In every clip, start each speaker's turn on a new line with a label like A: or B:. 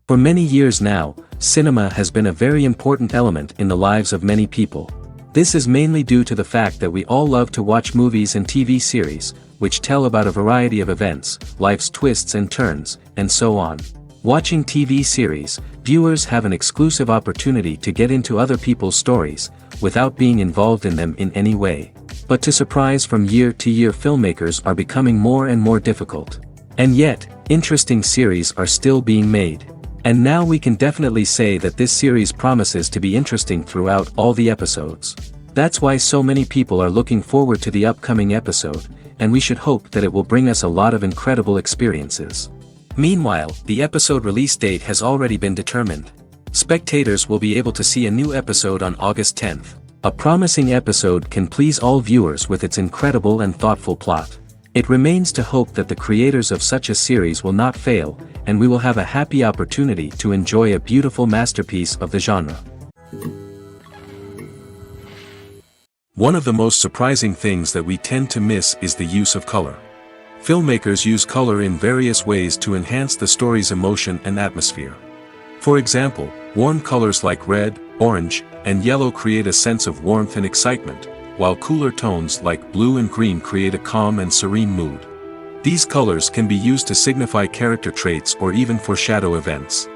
A: For many years now, cinema has been a very important element in the lives of many people. This is mainly due to the fact that we all love to watch movies and TV series, which tell about a variety of events, life's twists and turns, and so on. Watching TV series, viewers have an exclusive opportunity to get into other people's stories, without being involved in them in any way. But to surprise from year to year, filmmakers are becoming more and more difficult. And yet, interesting series are still being made. And now we can definitely say that this series promises to be interesting throughout all the episodes. That's why so many people are looking forward to the upcoming episode, and we should hope that it will bring us a lot of incredible experiences. Meanwhile, the episode release date has already been determined. Spectators will be able to see a new episode on August 10th. A promising episode can please all viewers with its incredible and thoughtful plot. It remains to hope that the creators of such a series will not fail, and we will have a happy opportunity to enjoy a beautiful masterpiece of the genre. One of the most surprising things that we tend to miss is the use of color. Filmmakers use color in various ways to enhance the story's emotion and atmosphere. For example, warm colors like red, orange, and yellow create a sense of warmth and excitement, while cooler tones like blue and green create a calm and serene mood. These colors can be used to signify character traits or even foreshadow events.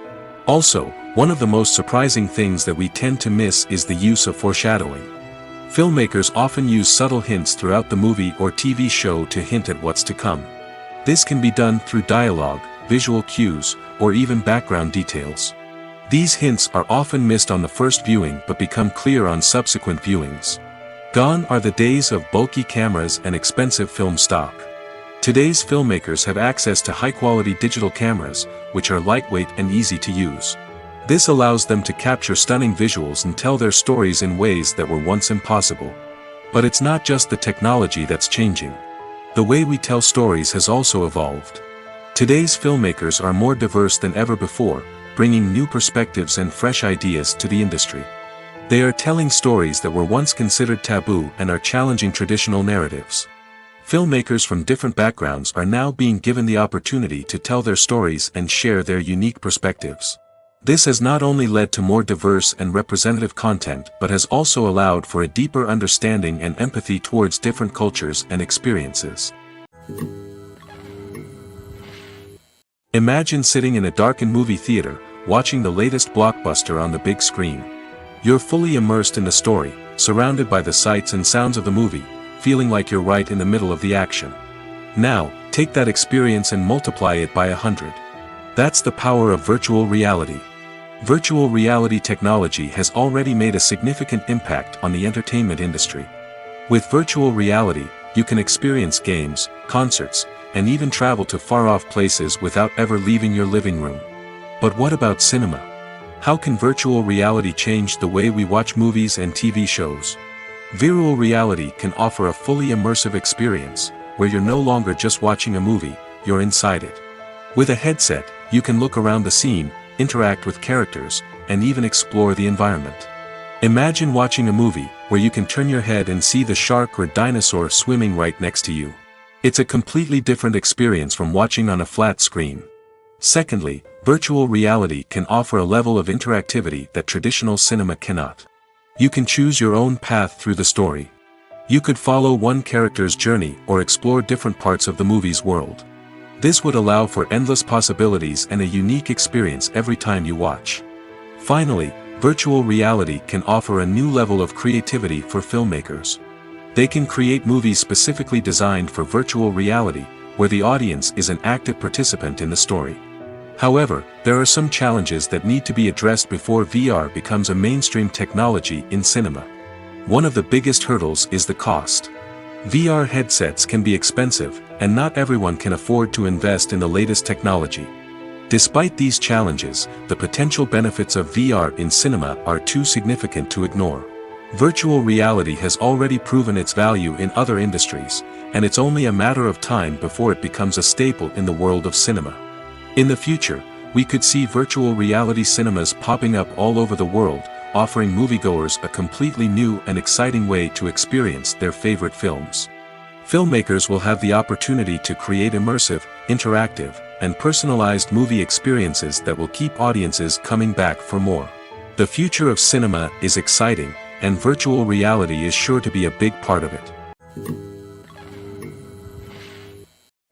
A: Also, one of the most surprising things that we tend to miss is the use of foreshadowing. Filmmakers often use subtle hints throughout the movie or TV show to hint at what's to come. This can be done through dialogue, visual cues, or even background details. These hints are often missed on the first viewing but become clear on subsequent viewings. Gone are the days of bulky cameras and expensive film stock. Today's filmmakers have access to high-quality digital cameras, which are lightweight and easy to use. This allows them to capture stunning visuals and tell their stories in ways that were once impossible. But it's not just the technology that's changing. The way we tell stories has also evolved. Today's filmmakers are more diverse than ever before, bringing new perspectives and fresh ideas to the industry. They are telling stories that were once considered taboo and are challenging traditional narratives. Filmmakers from different backgrounds are now being given the opportunity to tell their stories and share their unique perspectives. This has not only led to more diverse and representative content but has also allowed for a deeper understanding and empathy towards different cultures and experiences. Imagine sitting in a darkened movie theater, watching the latest blockbuster on the big screen. You're fully immersed in the story, surrounded by the sights and sounds of the movie, feeling like you're right in the middle of the action. Now, take that experience and multiply it by 100. That's the power of virtual reality. Virtual reality technology has already made a significant impact on the entertainment industry. With virtual reality, you can experience games, concerts, and even travel to far-off places without ever leaving your living room. But what about cinema? How can virtual reality change the way we watch movies and TV shows? Virtual reality can offer a fully immersive experience, where you're no longer just watching a movie, you're inside it. With a headset, you can look around the scene, interact with characters, and even explore the environment. Imagine watching a movie, where you can turn your head and see the shark or dinosaur swimming right next to you. It's a completely different experience from watching on a flat screen. Secondly, virtual reality can offer a level of interactivity that traditional cinema cannot. You can choose your own path through the story. You could follow one character's journey or explore different parts of the movie's world. This would allow for endless possibilities and a unique experience every time you watch. Finally, virtual reality can offer a new level of creativity for filmmakers. They can create movies specifically designed for virtual reality, where the audience is an active participant in the story. However, there are some challenges that need to be addressed before VR becomes a mainstream technology in cinema. One of the biggest hurdles is the cost. VR headsets can be expensive, and not everyone can afford to invest in the latest technology. Despite these challenges, the potential benefits of VR in cinema are too significant to ignore. Virtual reality has already proven its value in other industries, and it's only a matter of time before it becomes a staple in the world of cinema. In the future, we could see virtual reality cinemas popping up all over the world, offering moviegoers a completely new and exciting way to experience their favorite films. Filmmakers will have the opportunity to create immersive, interactive, and personalized movie experiences that will keep audiences coming back for more. The future of cinema is exciting, and virtual reality is sure to be a big part of it.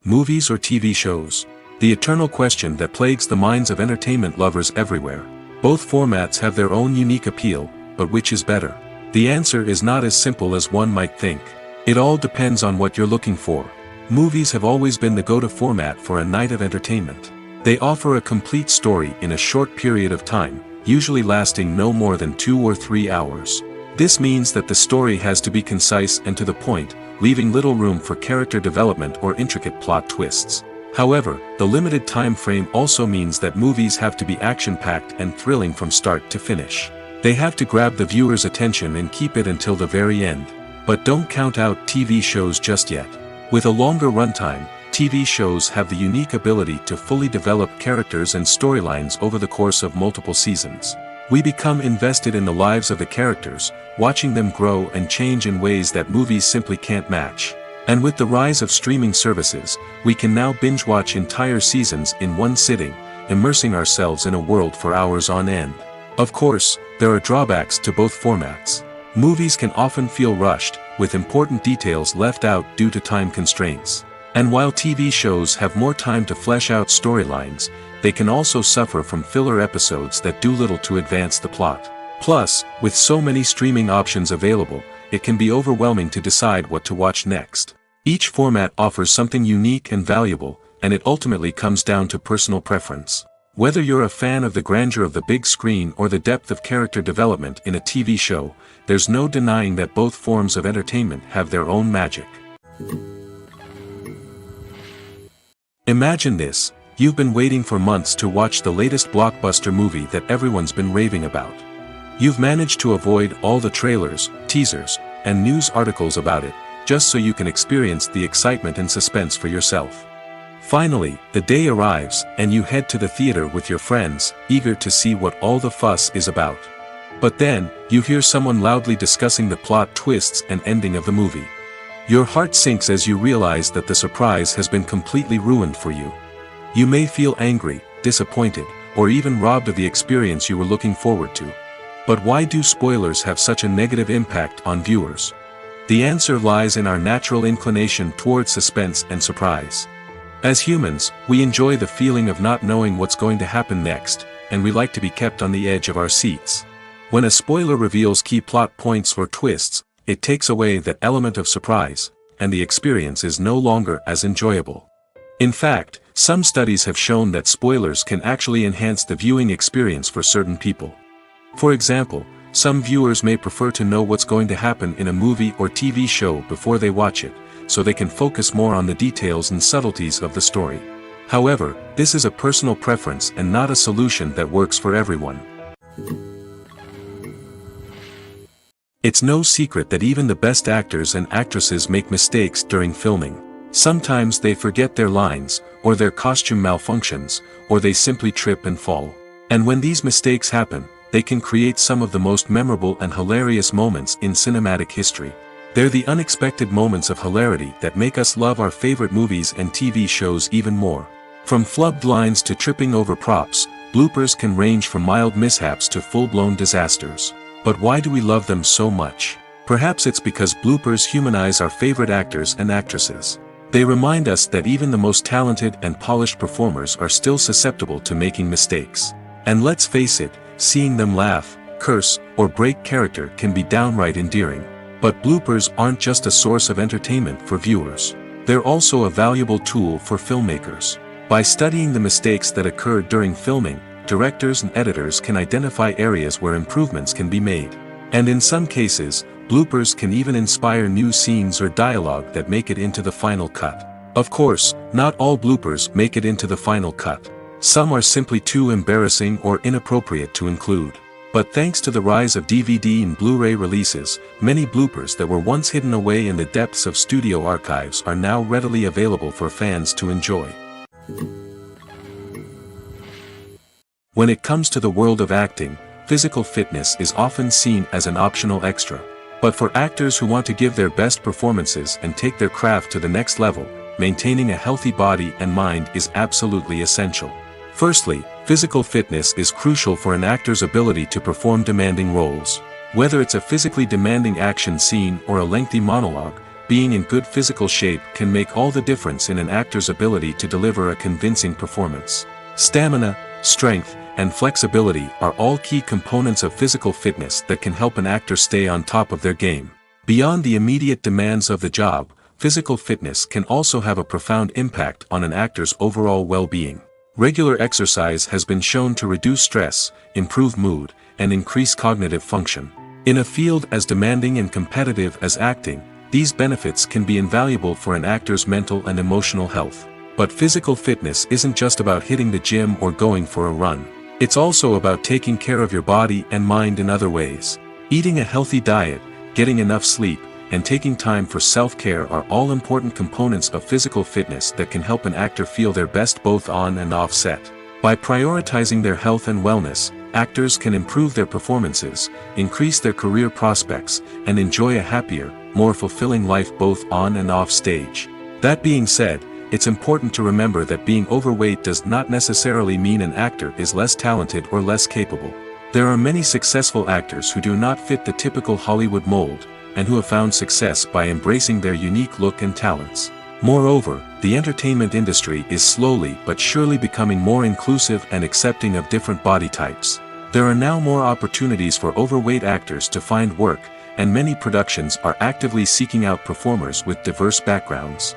A: Movies or TV shows? The eternal question that plagues the minds of entertainment lovers everywhere. Both formats have their own unique appeal, but which is better? The answer is not as simple as one might think. It all depends on what you're looking for. Movies have always been the go-to format for a night of entertainment. They offer a complete story in a short period of time, usually lasting no more than 2 or 3 hours. This means that the story has to be concise and to the point, leaving little room for character development or intricate plot twists. However, the limited time frame also means that movies have to be action-packed and thrilling from start to finish. They have to grab the viewer's attention and keep it until the very end. But don't count out TV shows just yet. With a longer runtime, TV shows have the unique ability to fully develop characters and storylines over the course of multiple seasons. We become invested in the lives of the characters, watching them grow and change in ways that movies simply can't match. And with the rise of streaming services, we can now binge-watch entire seasons in one sitting, immersing ourselves in a world for hours on end. Of course, there are drawbacks to both formats. Movies can often feel rushed, with important details left out due to time constraints. And while TV shows have more time to flesh out storylines, they can also suffer from filler episodes that do little to advance the plot. Plus, with so many streaming options available, it can be overwhelming to decide what to watch next. Each format offers something unique and valuable, and it ultimately comes down to personal preference. Whether you're a fan of the grandeur of the big screen or the depth of character development in a TV show, there's no denying that both forms of entertainment have their own magic. Imagine this. You've been waiting for months to watch the latest blockbuster movie that everyone's been raving about. You've managed to avoid all the trailers, teasers, and news articles about it, just so you can experience the excitement and suspense for yourself. Finally, the day arrives, and you head to the theater with your friends, eager to see what all the fuss is about. But then, you hear someone loudly discussing the plot twists and ending of the movie. Your heart sinks as you realize that the surprise has been completely ruined for you. You may feel angry, disappointed, or even robbed of the experience you were looking forward to. But why do spoilers have such a negative impact on viewers? The answer lies in our natural inclination toward suspense and surprise. As humans, we enjoy the feeling of not knowing what's going to happen next, and we like to be kept on the edge of our seats. When a spoiler reveals key plot points or twists, it takes away that element of surprise, and the experience is no longer as enjoyable. In fact, some studies have shown that spoilers can actually enhance the viewing experience for certain people. For example, some viewers may prefer to know what's going to happen in a movie or TV show before they watch it, so they can focus more on the details and subtleties of the story. However, this is a personal preference and not a solution that works for everyone. It's no secret that even the best actors and actresses make mistakes during filming. Sometimes they forget their lines, or their costume malfunctions, or they simply trip and fall. And when these mistakes happen, they can create some of the most memorable and hilarious moments in cinematic history. They're the unexpected moments of hilarity that make us love our favorite movies and TV shows even more. From flubbed lines to tripping over props, bloopers can range from mild mishaps to full-blown disasters. But why do we love them so much? Perhaps it's because bloopers humanize our favorite actors and actresses. They remind us that even the most talented and polished performers are still susceptible to making mistakes. And let's face it, seeing them laugh, curse, or break character can be downright endearing. But bloopers aren't just a source of entertainment for viewers. They're also a valuable tool for filmmakers. By studying the mistakes that occurred during filming, directors and editors can identify areas where improvements can be made. And in some cases, bloopers can even inspire new scenes or dialogue that make it into the final cut. Of course, not all bloopers make it into the final cut. Some are simply too embarrassing or inappropriate to include. But thanks to the rise of DVD and Blu-ray releases, many bloopers that were once hidden away in the depths of studio archives are now readily available for fans to enjoy. When it comes to the world of acting, physical fitness is often seen as an optional extra. But for actors who want to give their best performances and take their craft to the next level, maintaining a healthy body and mind is absolutely essential. Firstly, physical fitness is crucial for an actor's ability to perform demanding roles. Whether it's a physically demanding action scene or a lengthy monologue, being in good physical shape can make all the difference in an actor's ability to deliver a convincing performance. Stamina, strength, and flexibility are all key components of physical fitness that can help an actor stay on top of their game. Beyond the immediate demands of the job, physical fitness can also have a profound impact on an actor's overall well-being. Regular exercise has been shown to reduce stress, improve mood, and increase cognitive function. In a field as demanding and competitive as acting, these benefits can be invaluable for an actor's mental and emotional health. But physical fitness isn't just about hitting the gym or going for a run. It's also about taking care of your body and mind in other ways. Eating a healthy diet, getting enough sleep, and taking time for self-care are all important components of physical fitness that can help an actor feel their best both on and off set. By prioritizing their health and wellness, actors can improve their performances, increase their career prospects, and enjoy a happier, more fulfilling life both on and off stage. That being said, it's important to remember that being overweight does not necessarily mean an actor is less talented or less capable. There are many successful actors who do not fit the typical Hollywood mold, and who have found success by embracing their unique look and talents. Moreover, the entertainment industry is slowly but surely becoming more inclusive and accepting of different body types. There are now more opportunities for overweight actors to find work, and many productions are actively seeking out performers with diverse backgrounds.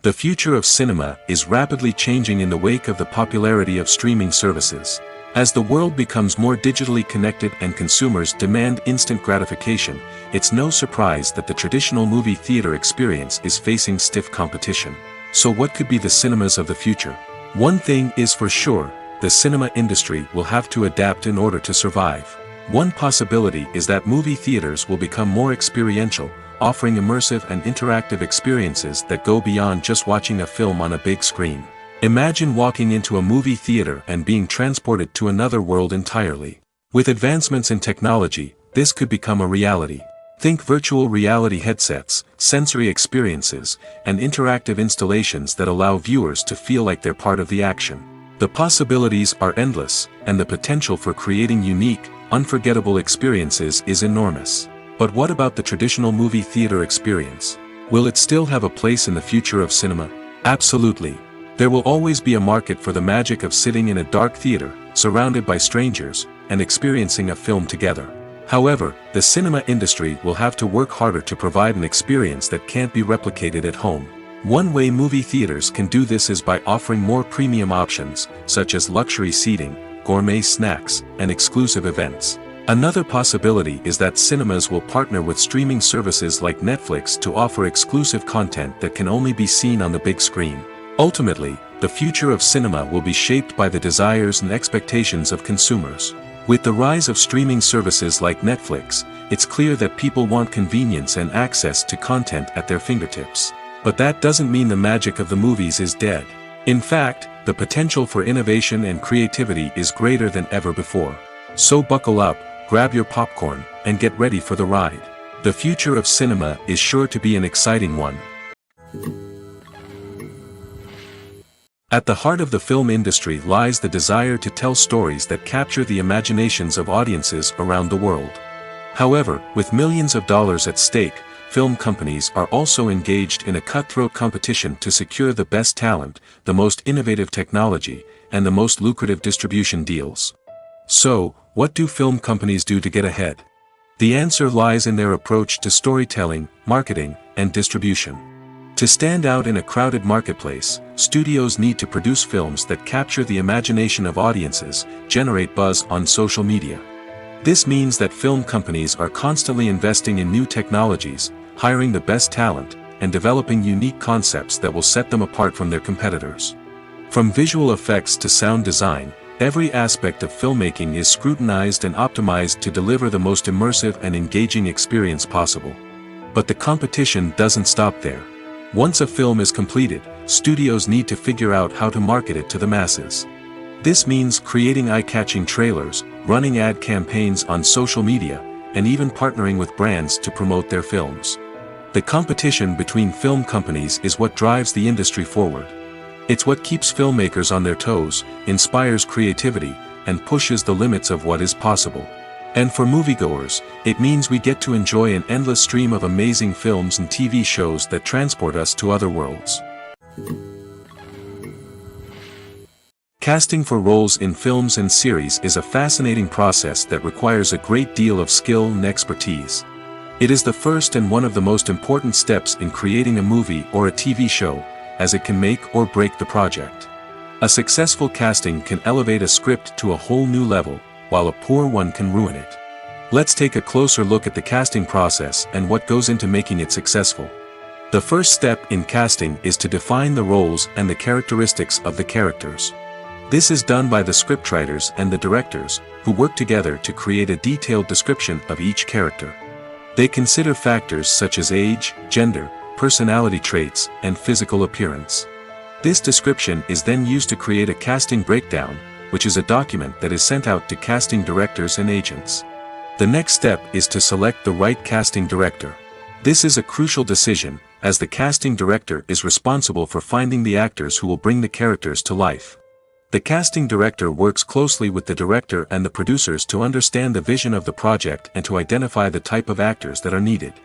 A: The future of cinema is rapidly changing in the wake of the popularity of streaming services. As the world becomes more digitally connected and consumers demand instant gratification, it's no surprise that the traditional movie theater experience is facing stiff competition. So what could be the cinemas of the future? One thing is for sure, the cinema industry will have to adapt in order to survive. One possibility is that movie theaters will become more experiential, offering immersive and interactive experiences that go beyond just watching a film on a big screen. Imagine walking into a movie theater and being transported to another world entirely. With advancements in technology, this could become a reality. Think virtual reality headsets, sensory experiences, and interactive installations that allow viewers to feel like they're part of the action. The possibilities are endless, and the potential for creating unique, unforgettable experiences is enormous. But what about the traditional movie theater experience? Will it still have a place in the future of cinema? Absolutely. There will always be a market for the magic of sitting in a dark theater, surrounded by strangers, and experiencing a film together. However, the cinema industry will have to work harder to provide an experience that can't be replicated at home. One way movie theaters can do this is by offering more premium options, such as luxury seating, gourmet snacks, and exclusive events. Another possibility is that cinemas will partner with streaming services like Netflix to offer exclusive content that can only be seen on the big screen. Ultimately, the future of cinema will be shaped by the desires and expectations of consumers. With the rise of streaming services like Netflix, it's clear that people want convenience and access to content at their fingertips. But that doesn't mean the magic of the movies is dead. In fact, the potential for innovation and creativity is greater than ever before. So buckle up, grab your popcorn, and get ready for the ride. The future of cinema is sure to be an exciting one. At the heart of the film industry lies the desire to tell stories that capture the imaginations of audiences around the world. However, with millions of dollars at stake, film companies are also engaged in a cutthroat competition to secure the best talent, the most innovative technology, and the most lucrative distribution deals. So, what do film companies do to get ahead? The answer lies in their approach to storytelling, marketing, and distribution. To stand out in a crowded marketplace, studios need to produce films that capture the imagination of audiences, generate buzz on social media. This means that film companies are constantly investing in new technologies, hiring the best talent, and developing unique concepts that will set them apart from their competitors. From visual effects to sound design, every aspect of filmmaking is scrutinized and optimized to deliver the most immersive and engaging experience possible. But the competition doesn't stop there. Once a film is completed, studios need to figure out how to market it to the masses. This means creating eye-catching trailers, running ad campaigns on social media, and even partnering with brands to promote their films. The competition between film companies is what drives the industry forward. It's what keeps filmmakers on their toes, inspires creativity, and pushes the limits of what is possible. And for moviegoers, it means we get to enjoy an endless stream of amazing films and TV shows that transport us to other worlds. Casting for roles in films and series is a fascinating process that requires a great deal of skill and expertise. It is the first and one of the most important steps in creating a movie or a TV show, as it can make or break the project. A successful casting can elevate a script to a whole new level, while a poor one can ruin it. Let's take a closer look at the casting process and what goes into making it successful. The first step in casting is to define the roles and the characteristics of the characters. This is done by the scriptwriters and the directors, who work together to create a detailed description of each character. They consider factors such as age, gender, personality traits, and physical appearance. This description is then used to create a casting breakdown, which is a document that is sent out to casting directors and agents. The next step is to select the right casting director. This is a crucial decision, as the casting director is responsible for finding the actors who will bring the characters to life. The casting director works closely with the director and the producers to understand the vision of the project and to identify the type of actors that are needed.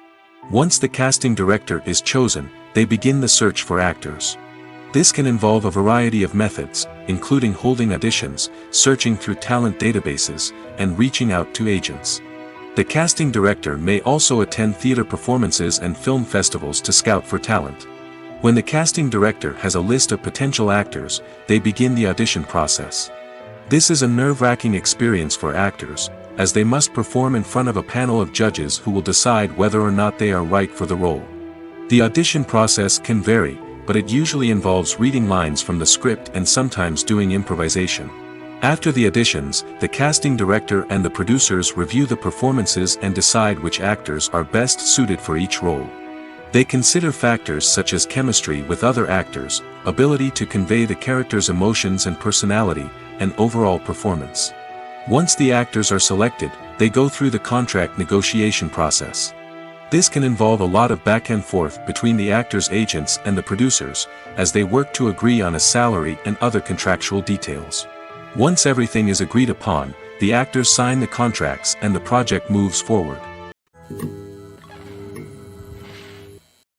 A: Once the casting director is chosen, they begin the search for actors. This can involve a variety of methods, including holding auditions, searching through talent databases, and reaching out to agents. The casting director may also attend theater performances and film festivals to scout for talent. When the casting director has a list of potential actors, they begin the audition process. This is a nerve-wracking experience for actors, as they must perform in front of a panel of judges who will decide whether or not they are right for the role. The audition process can vary, but it usually involves reading lines from the script and sometimes doing improvisation. After the auditions, the casting director and the producers review the performances and decide which actors are best suited for each role. They consider factors such as chemistry with other actors, ability to convey the character's emotions and personality, and overall performance. Once the actors are selected, they go through the contract negotiation process. This can involve a lot of back and forth between the actors' agents and the producers, as they work to agree on a salary and other contractual details. Once everything is agreed upon, the actors sign the contracts and the project moves forward.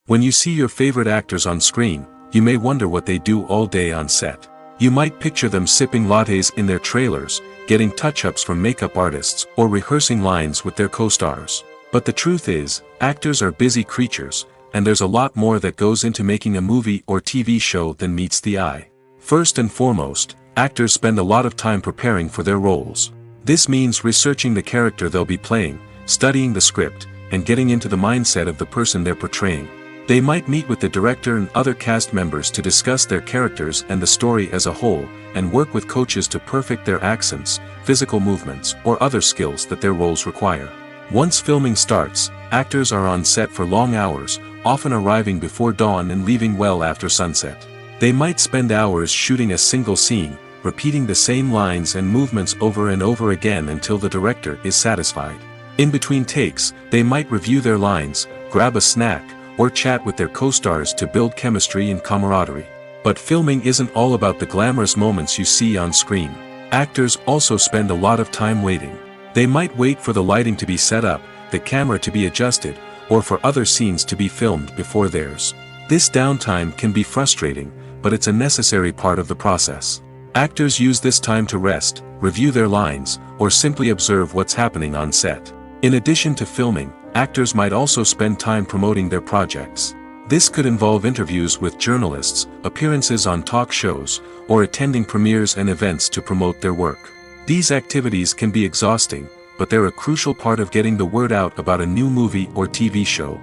A: When you see your favorite actors on screen, you may wonder what they do all day on set. You might picture them sipping lattes in their trailers, getting touch-ups from makeup artists, or rehearsing lines with their co-stars. But the truth is, actors are busy creatures, and there's a lot more that goes into making a movie or TV show than meets the eye. First and foremost, actors spend a lot of time preparing for their roles. This means researching the character they'll be playing, studying the script, and getting into the mindset of the person they're portraying. They might meet with the director and other cast members to discuss their characters and the story as a whole, and work with coaches to perfect their accents, physical movements, or other skills that their roles require. Once filming starts, actors are on set for long hours, often arriving before dawn and leaving well after sunset. They might spend hours shooting a single scene, repeating the same lines and movements over and over again until the director is satisfied. In between takes, they might review their lines, grab a snack, or chat with their co-stars to build chemistry and camaraderie. But filming isn't all about the glamorous moments you see on screen. Actors also spend a lot of time waiting. They might wait for the lighting to be set up, the camera to be adjusted, or for other scenes to be filmed before theirs. This downtime can be frustrating, but it's a necessary part of the process. Actors use this time to rest, review their lines, or simply observe what's happening on set. In addition to filming, actors might also spend time promoting their projects. This could involve interviews with journalists, appearances on talk shows, or attending premieres and events to promote their work. These activities can be exhausting, but they're a crucial part of getting the word out about a new movie or TV show.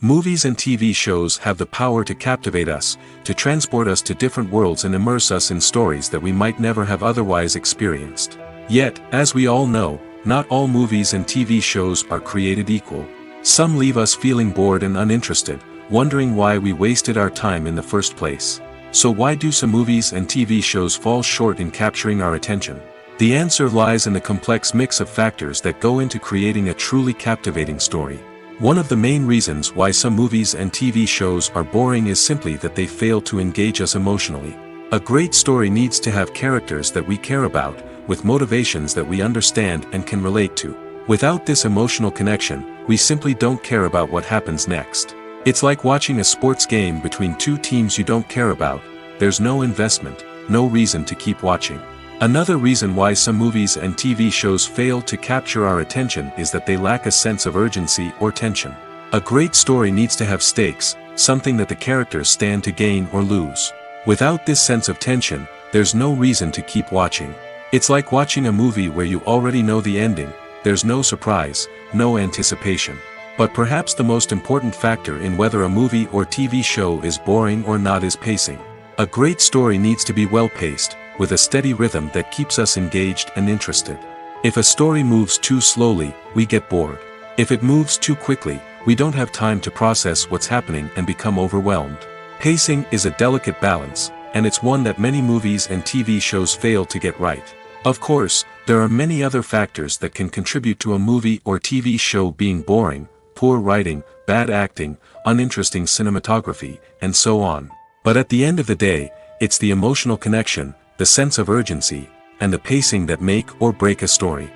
A: Movies and TV shows have the power to captivate us, to transport us to different worlds and immerse us in stories that we might never have otherwise experienced. Yet, as we all know, not all movies and TV shows are created equal. Some leave us feeling bored and uninterested, wondering why we wasted our time in the first place. So why do some movies and TV shows fall short in capturing our attention? The answer lies in the complex mix of factors that go into creating a truly captivating story. One of the main reasons why some movies and TV shows are boring is simply that they fail to engage us emotionally. A great story needs to have characters that we care about, with motivations that we understand and can relate to. Without this emotional connection, we simply don't care about what happens next. It's like watching a sports game between two teams you don't care about. There's no investment, no reason to keep watching. Another reason why some movies and TV shows fail to capture our attention is that they lack a sense of urgency or tension. A great story needs to have stakes, something that the characters stand to gain or lose. Without this sense of tension, there's no reason to keep watching. It's like watching a movie where you already know the ending. There's no surprise, no anticipation. But perhaps the most important factor in whether a movie or TV show is boring or not is pacing. A great story needs to be well-paced, with a steady rhythm that keeps us engaged and interested. If a story moves too slowly, we get bored. If it moves too quickly, we don't have time to process what's happening and become overwhelmed. Pacing is a delicate balance, and it's one that many movies and TV shows fail to get right. Of course, there are many other factors that can contribute to a movie or TV show being boring: poor writing, bad acting, uninteresting cinematography, and so on. But at the end of the day, it's the emotional connection, the sense of urgency, and the pacing that make or break a story.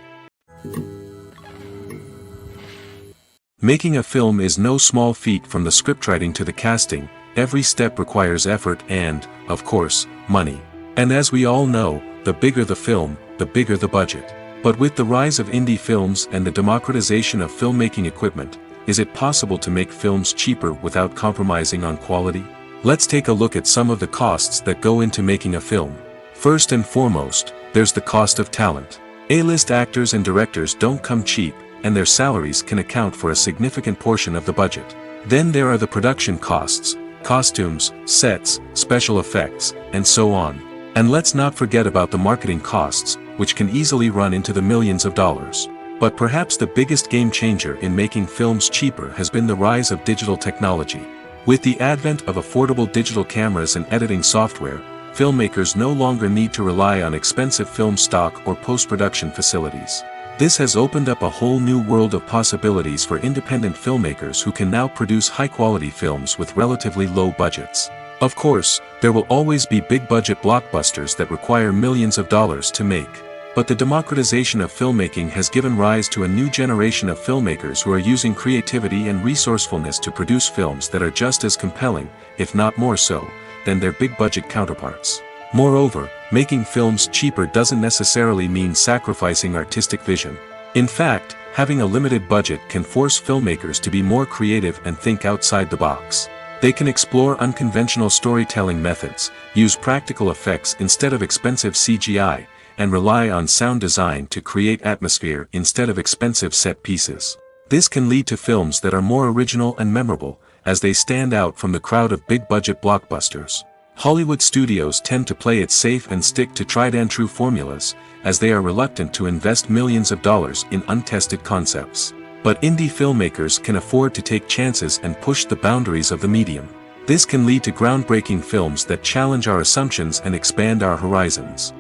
A: Making a film is no small feat. From the scriptwriting to the casting, every step requires effort and, of course, money. And as we all know, the bigger the film, the bigger the budget. But with the rise of indie films and the democratization of filmmaking equipment, is it possible to make films cheaper without compromising on quality? Let's take a look at some of the costs that go into making a film. First and foremost, there's the cost of talent. A-list actors and directors don't come cheap, and their salaries can account for a significant portion of the budget. Then there are the production costs: costumes, sets, special effects, and so on. And let's not forget about the marketing costs, which can easily run into the millions of dollars. But perhaps the biggest game changer in making films cheaper has been the rise of digital technology. With the advent of affordable digital cameras and editing software, filmmakers no longer need to rely on expensive film stock or post-production facilities. This has opened up a whole new world of possibilities for independent filmmakers who can now produce high-quality films with relatively low budgets. Of course, there will always be big-budget blockbusters that require millions of dollars to make. But the democratization of filmmaking has given rise to a new generation of filmmakers who are using creativity and resourcefulness to produce films that are just as compelling, if not more so, than their big-budget counterparts. Moreover, making films cheaper doesn't necessarily mean sacrificing artistic vision. In fact, having a limited budget can force filmmakers to be more creative and think outside the box. They can explore unconventional storytelling methods, use practical effects instead of expensive CGI, and rely on sound design to create atmosphere instead of expensive set pieces. This can lead to films that are more original and memorable, as they stand out from the crowd of big-budget blockbusters. Hollywood studios tend to play it safe and stick to tried-and-true formulas, as they are reluctant to invest millions of dollars in untested concepts. But indie filmmakers can afford to take chances and push the boundaries of the medium. This can lead to groundbreaking films that challenge our assumptions and expand our horizons.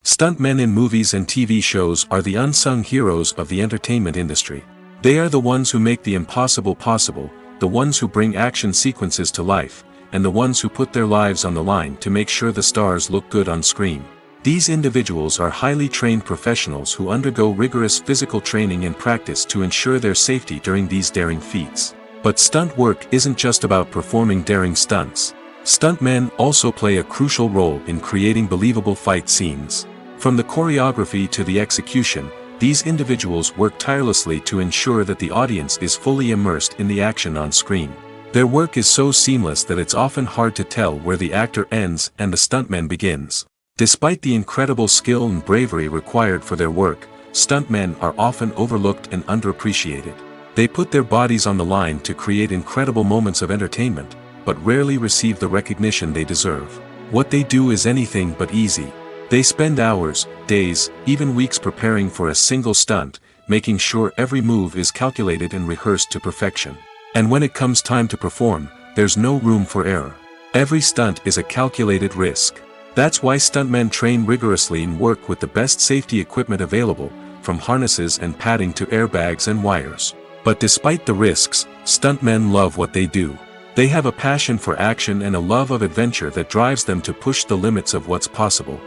A: Stuntmen in movies and TV shows are the unsung heroes of the entertainment industry. They are the ones who make the impossible possible, the ones who bring action sequences to life, and the ones who put their lives on the line to make sure the stars look good on screen. These individuals are highly trained professionals who undergo rigorous physical training and practice to ensure their safety during these daring feats. But stunt work isn't just about performing daring stunts. Stuntmen also play a crucial role in creating believable fight scenes. From the choreography to the execution, these individuals work tirelessly to ensure that the audience is fully immersed in the action on screen. Their work is so seamless that it's often hard to tell where the actor ends and the stuntman begins. Despite the incredible skill and bravery required for their work, stuntmen are often overlooked and underappreciated. They put their bodies on the line to create incredible moments of entertainment, but rarely receive the recognition they deserve. What they do is anything but easy. They spend hours, days, even weeks preparing for a single stunt, making sure every move is calculated and rehearsed to perfection. And when it comes time to perform, there's no room for error. Every stunt is a calculated risk. That's why stuntmen train rigorously and work with the best safety equipment available, from harnesses and padding to airbags and wires. But despite the risks, stuntmen love what they do. They have a passion for action and a love of adventure that drives them to push the limits of what's possible.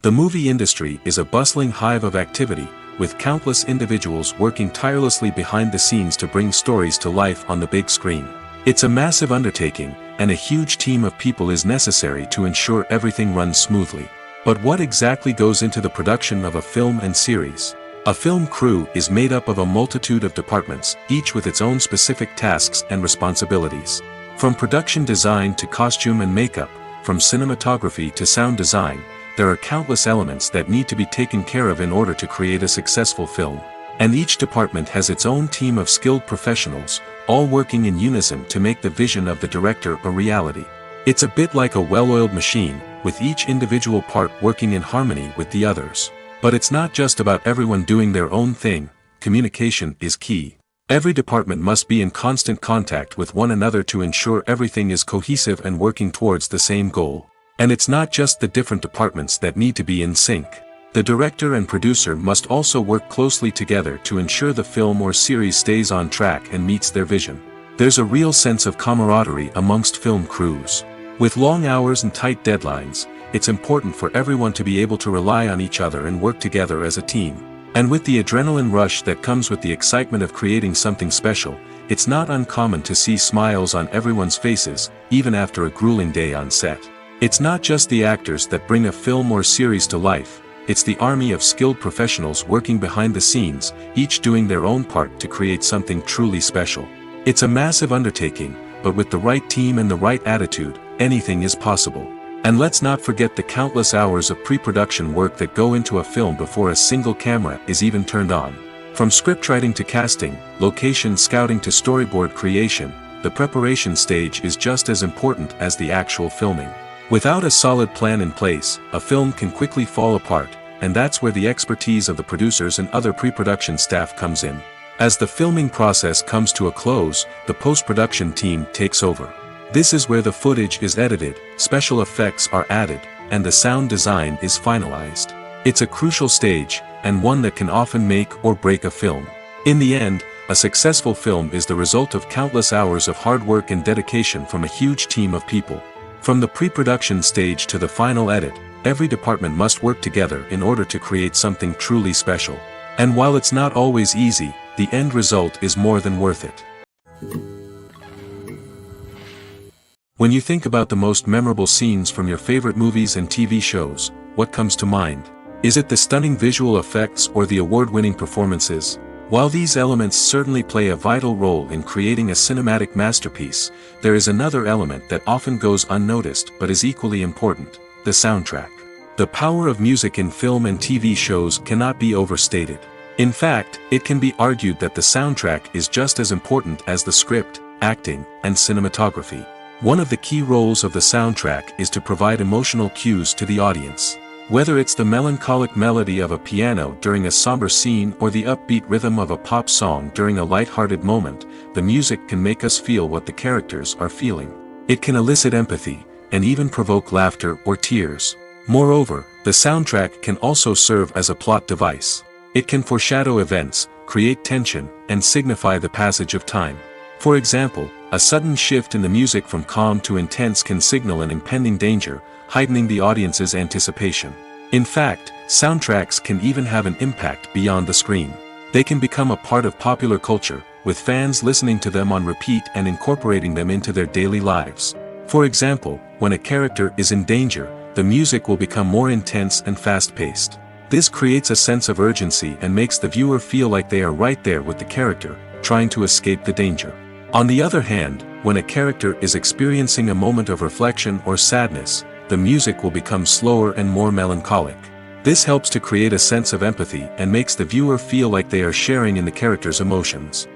A: The movie industry is a bustling hive of activity, with countless individuals working tirelessly behind the scenes to bring stories to life on the big screen. It's a massive undertaking, and a huge team of people is necessary to ensure everything runs smoothly. But what exactly goes into the production of a film and series? A film crew is made up of a multitude of departments, each with its own specific tasks and responsibilities. From production design to costume and makeup, from cinematography to sound design, there are countless elements that need to be taken care of in order to create a successful film. And each department has its own team of skilled professionals, all working in unison to make the vision of the director a reality. It's a bit like a well-oiled machine, with each individual part working in harmony with the others. But it's not just about everyone doing their own thing. Communication is key. Every department must be in constant contact with one another to ensure everything is cohesive and working towards the same goal. And it's not just the different departments that need to be in sync. The director and producer must also work closely together to ensure the film or series stays on track and meets their vision. There's a real sense of camaraderie amongst film crews. With long hours and tight deadlines, it's important for everyone to be able to rely on each other and work together as a team. And with the adrenaline rush that comes with the excitement of creating something special, it's not uncommon to see smiles on everyone's faces, even after a grueling day on set. It's not just the actors that bring a film or series to life, it's the army of skilled professionals working behind the scenes, each doing their own part to create something truly special. It's a massive undertaking, but with the right team and the right attitude, anything is possible. And let's not forget the countless hours of pre-production work that go into a film before a single camera is even turned on. From scriptwriting to casting, location scouting to storyboard creation, the preparation stage is just as important as the actual filming. Without a solid plan in place, a film can quickly fall apart, and that's where the expertise of the producers and other pre-production staff comes in. As the filming process comes to a close, the post-production team takes over. This is where the footage is edited, special effects are added, and the sound design is finalized. It's a crucial stage, and one that can often make or break a film. In the end, a successful film is the result of countless hours of hard work and dedication from a huge team of people. From the pre-production stage to the final edit, every department must work together in order to create something truly special. And while it's not always easy, the end result is more than worth it. When you think about the most memorable scenes from your favorite movies and TV shows, what comes to mind? Is it the stunning visual effects or the award-winning performances? While these elements certainly play a vital role in creating a cinematic masterpiece, there is another element that often goes unnoticed but is equally important: the soundtrack. The power of music in film and TV shows cannot be overstated. In fact, it can be argued that the soundtrack is just as important as the script, acting, and cinematography. One of the key roles of the soundtrack is to provide emotional cues to the audience. Whether it's the melancholic melody of a piano during a somber scene or the upbeat rhythm of a pop song during a light-hearted moment, the music can make us feel what the characters are feeling. It can elicit empathy, and even provoke laughter or tears. Moreover, the soundtrack can also serve as a plot device. It can foreshadow events, create tension, and signify the passage of time. For example, a sudden shift in the music from calm to intense can signal an impending danger, heightening the audience's anticipation. In fact, soundtracks can even have an impact beyond the screen. They can become a part of popular culture, with fans listening to them on repeat and incorporating them into their daily lives. For example, when a character is in danger, the music will become more intense and fast-paced. This creates a sense of urgency and makes the viewer feel like they are right there with the character, trying to escape the danger. On the other hand, when a character is experiencing a moment of reflection or sadness, the music will become slower and more melancholic. This helps to create a sense of empathy and makes the viewer feel like they are sharing in the character's emotions.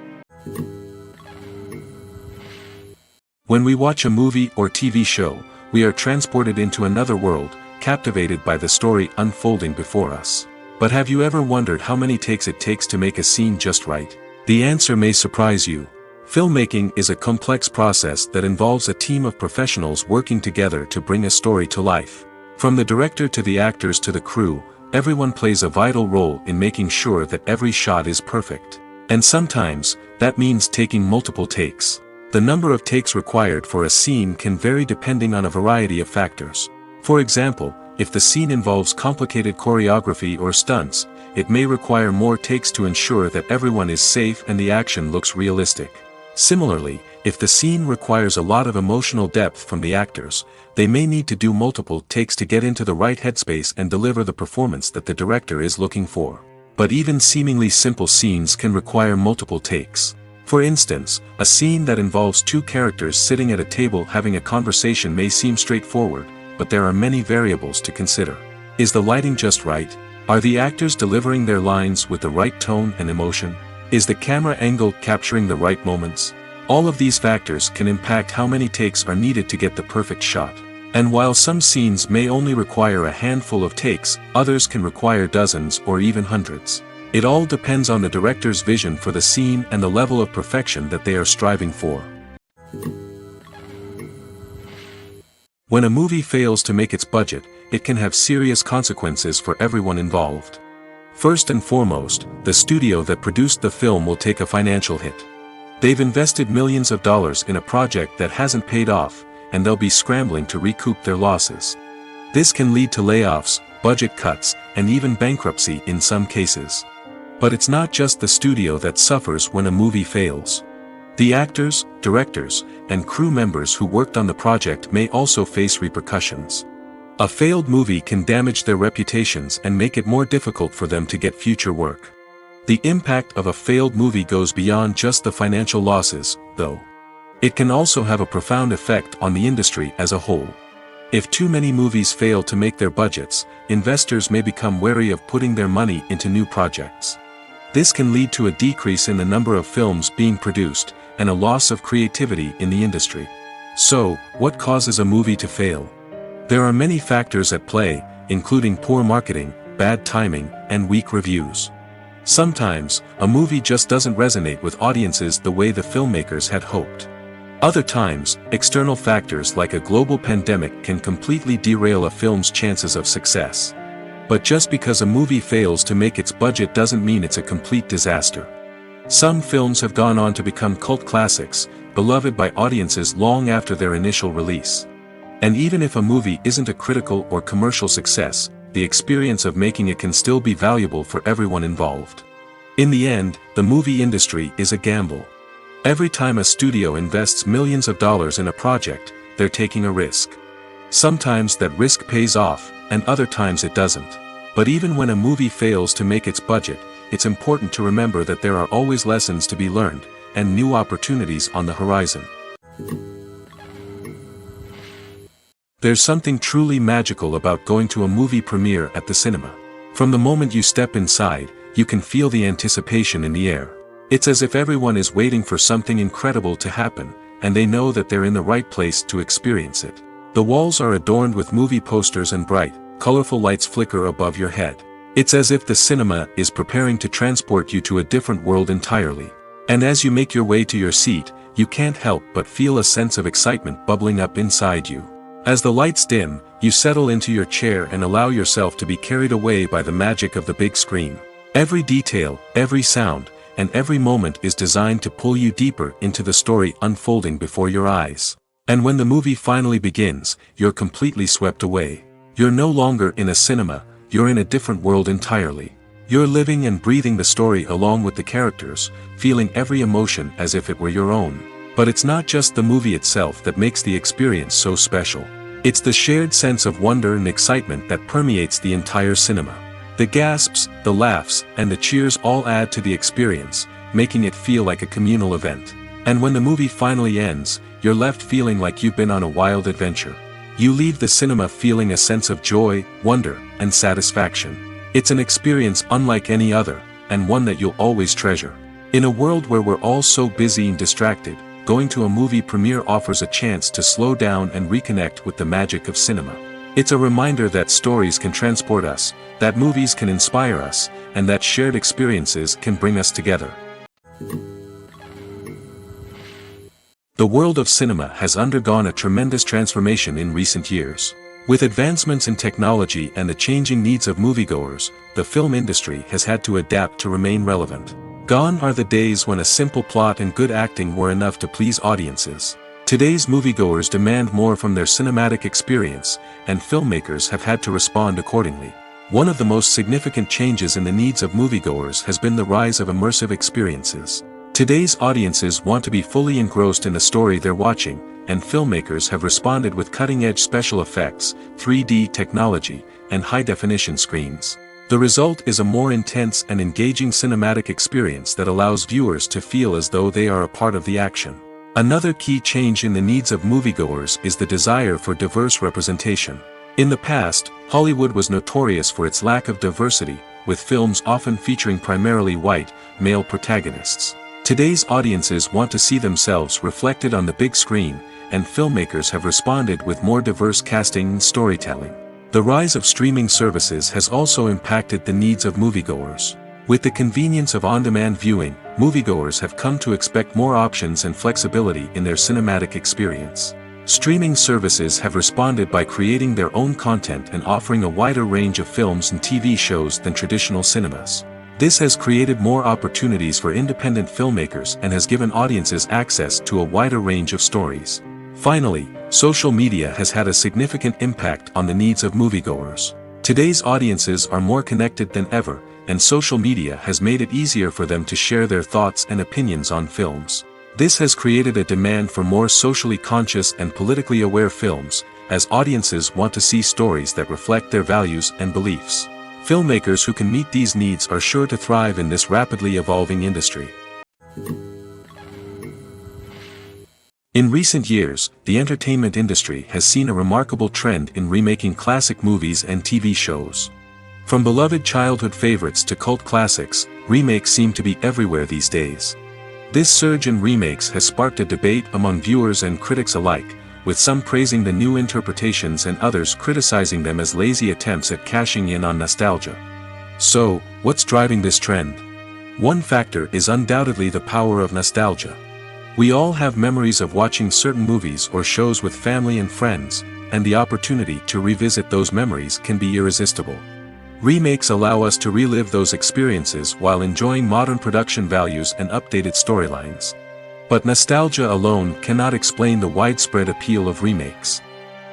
A: When we watch a movie or TV show, we are transported into another world, captivated by the story unfolding before us. But have you ever wondered how many takes it takes to make a scene just right? The answer may surprise you. Filmmaking is a complex process that involves a team of professionals working together to bring a story to life. From the director to the actors to the crew, everyone plays a vital role in making sure that every shot is perfect. And sometimes, that means taking multiple takes. The number of takes required for a scene can vary depending on a variety of factors. For example, if the scene involves complicated choreography or stunts, it may require more takes to ensure that everyone is safe and the action looks realistic. Similarly, if the scene requires a lot of emotional depth from the actors, they may need to do multiple takes to get into the right headspace and deliver the performance that the director is looking for. But even seemingly simple scenes can require multiple takes. For instance, a scene that involves two characters sitting at a table having a conversation may seem straightforward, but there are many variables to consider. Is the lighting just right? Are the actors delivering their lines with the right tone and emotion? Is the camera angle capturing the right moments? All of these factors can impact how many takes are needed to get the perfect shot. And while some scenes may only require a handful of takes, others can require dozens or even hundreds. It all depends on the director's vision for the scene and the level of perfection that they are striving for. When a movie fails to make its budget, it can have serious consequences for everyone involved. First and foremost, the studio that produced the film will take a financial hit. They've invested millions of dollars in a project that hasn't paid off, and they'll be scrambling to recoup their losses. This can lead to layoffs, budget cuts, and even bankruptcy in some cases. But it's not just the studio that suffers when a movie fails. The actors, directors, and crew members who worked on the project may also face repercussions. A failed movie can damage their reputations and make it more difficult for them to get future work. The impact of a failed movie goes beyond just the financial losses, though. It can also have a profound effect on the industry as a whole. If too many movies fail to make their budgets, investors may become wary of putting their money into new projects. This can lead to a decrease in the number of films being produced, and a loss of creativity in the industry. So, what causes a movie to fail? There are many factors at play, including poor marketing, bad timing, and weak reviews. Sometimes, a movie just doesn't resonate with audiences the way the filmmakers had hoped. Other times, external factors like a global pandemic can completely derail a film's chances of success. But just because a movie fails to make its budget doesn't mean it's a complete disaster. Some films have gone on to become cult classics, beloved by audiences long after their initial release. And even if a movie isn't a critical or commercial success, the experience of making it can still be valuable for everyone involved. In the end, the movie industry is a gamble. Every time a studio invests millions of dollars in a project, they're taking a risk. Sometimes that risk pays off, and other times it doesn't. But even when a movie fails to make its budget, it's important to remember that there are always lessons to be learned, and new opportunities on the horizon. There's something truly magical about going to a movie premiere at the cinema. From the moment you step inside, you can feel the anticipation in the air. It's as if everyone is waiting for something incredible to happen, and they know that they're in the right place to experience it. The walls are adorned with movie posters and bright, colorful lights flicker above your head. It's as if the cinema is preparing to transport you to a different world entirely. And as you make your way to your seat, you can't help but feel a sense of excitement bubbling up inside you. As the lights dim, you settle into your chair and allow yourself to be carried away by the magic of the big screen. Every detail, every sound, and every moment is designed to pull you deeper into the story unfolding before your eyes. And when the movie finally begins, you're completely swept away. You're no longer in a cinema, you're in a different world entirely. You're living and breathing the story along with the characters, feeling every emotion as if it were your own. But it's not just the movie itself that makes the experience so special. It's the shared sense of wonder and excitement that permeates the entire cinema. The gasps, the laughs, and the cheers all add to the experience, making it feel like a communal event. And when the movie finally ends, you're left feeling like you've been on a wild adventure. You leave the cinema feeling a sense of joy, wonder, and satisfaction. It's an experience unlike any other, and one that you'll always treasure. In a world where we're all so busy and distracted, going to a movie premiere offers a chance to slow down and reconnect with the magic of cinema. It's a reminder that stories can transport us, that movies can inspire us, and that shared experiences can bring us together. The world of cinema has undergone a tremendous transformation in recent years. With advancements in technology and the changing needs of moviegoers, the film industry has had to adapt to remain relevant. Gone are the days when a simple plot and good acting were enough to please audiences. Today's moviegoers demand more from their cinematic experience, and filmmakers have had to respond accordingly. One of the most significant changes in the needs of moviegoers has been the rise of immersive experiences. Today's audiences want to be fully engrossed in the story they're watching, and filmmakers have responded with cutting-edge special effects, 3D technology, and high-definition screens. The result is a more intense and engaging cinematic experience that allows viewers to feel as though they are a part of the action. Another key change in the needs of moviegoers is the desire for diverse representation. In the past, Hollywood was notorious for its lack of diversity, with films often featuring primarily white, male protagonists. Today's audiences want to see themselves reflected on the big screen, and filmmakers have responded with more diverse casting and storytelling. The rise of streaming services has also impacted the needs of moviegoers. With the convenience of on-demand viewing, moviegoers have come to expect more options and flexibility in their cinematic experience. Streaming services have responded by creating their own content and offering a wider range of films and TV shows than traditional cinemas. This has created more opportunities for independent filmmakers and has given audiences access to a wider range of stories. Finally, social media has had a significant impact on the needs of moviegoers. Today's audiences are more connected than ever, and social media has made it easier for them to share their thoughts and opinions on films. This has created a demand for more socially conscious and politically aware films, as audiences want to see stories that reflect their values and beliefs. Filmmakers who can meet these needs are sure to thrive in this rapidly evolving industry. In recent years, the entertainment industry has seen a remarkable trend in remaking classic movies and TV shows. From beloved childhood favorites to cult classics, remakes seem to be everywhere these days. This surge in remakes has sparked a debate among viewers and critics alike, with some praising the new interpretations and others criticizing them as lazy attempts at cashing in on nostalgia. So, what's driving this trend? One factor is undoubtedly the power of nostalgia. We all have memories of watching certain movies or shows with family and friends, and the opportunity to revisit those memories can be irresistible. Remakes allow us to relive those experiences while enjoying modern production values and updated storylines. But nostalgia alone cannot explain the widespread appeal of remakes.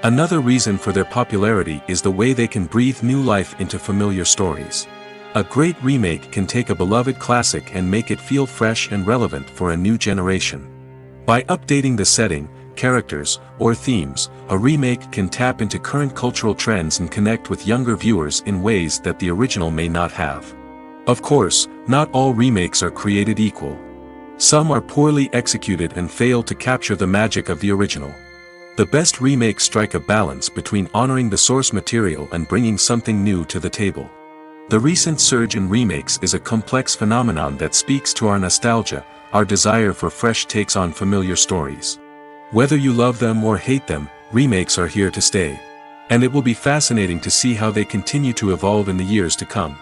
A: Another reason for their popularity is the way they can breathe new life into familiar stories. A great remake can take a beloved classic and make it feel fresh and relevant for a new generation. By updating the setting, characters, or themes, a remake can tap into current cultural trends and connect with younger viewers in ways that the original may not have. Of course, not all remakes are created equal. Some are poorly executed and fail to capture the magic of the original. The best remakes strike a balance between honoring the source material and bringing something new to the table. The recent surge in remakes is a complex phenomenon that speaks to our nostalgia, our desire for fresh takes on familiar stories. Whether you love them or hate them, remakes are here to stay. And it will be fascinating to see how they continue to evolve in the years to come.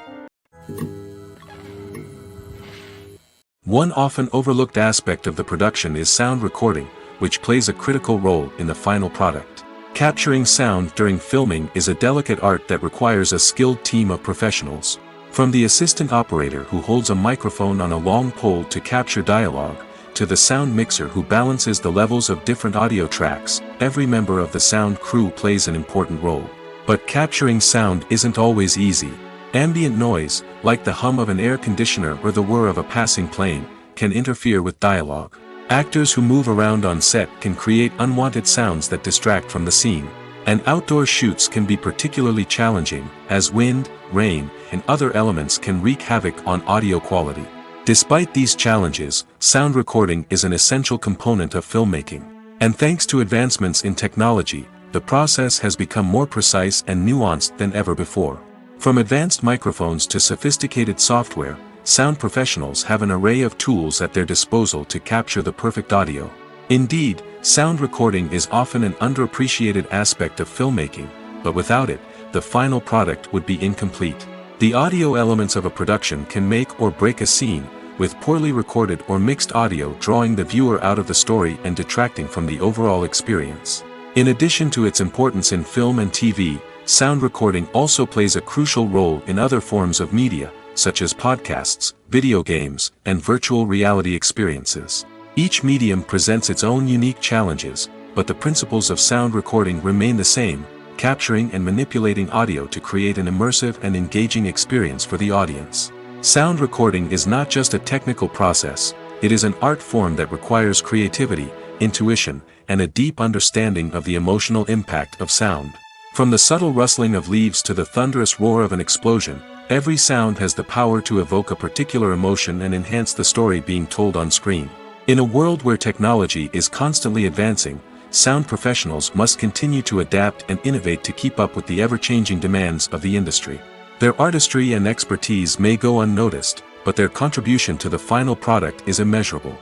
A: One often overlooked aspect of the production is sound recording, which plays a critical role in the final product. Capturing sound during filming is a delicate art that requires a skilled team of professionals. From the assistant operator who holds a microphone on a long pole to capture dialogue, to the sound mixer who balances the levels of different audio tracks, every member of the sound crew plays an important role. But capturing sound isn't always easy. Ambient noise, like the hum of an air conditioner or the whir of a passing plane, can interfere with dialogue. Actors who move around on set can create unwanted sounds that distract from the scene. And outdoor shoots can be particularly challenging, as wind, rain, and other elements can wreak havoc on audio quality. Despite these challenges, sound recording is an essential component of filmmaking. And thanks to advancements in technology, the process has become more precise and nuanced than ever before. From advanced microphones to sophisticated software, sound professionals have an array of tools at their disposal to capture the perfect audio. Indeed, sound recording is often an underappreciated aspect of filmmaking, but without it, the final product would be incomplete. The audio elements of a production can make or break a scene, with poorly recorded or mixed audio drawing the viewer out of the story and detracting from the overall experience. In addition to its importance in film and TV, sound recording also plays a crucial role in other forms of media, such as podcasts, video games, and virtual reality experiences. Each medium presents its own unique challenges, but the principles of sound recording remain the same, capturing and manipulating audio to create an immersive and engaging experience for the audience. Sound recording is not just a technical process, it is an art form that requires creativity, intuition, and a deep understanding of the emotional impact of sound. From the subtle rustling of leaves to the thunderous roar of an explosion, every sound has the power to evoke a particular emotion and enhance the story being told on screen. In a world where technology is constantly advancing, sound professionals must continue to adapt and innovate to keep up with the ever-changing demands of the industry. Their artistry and expertise may go unnoticed, but their contribution to the final product is immeasurable.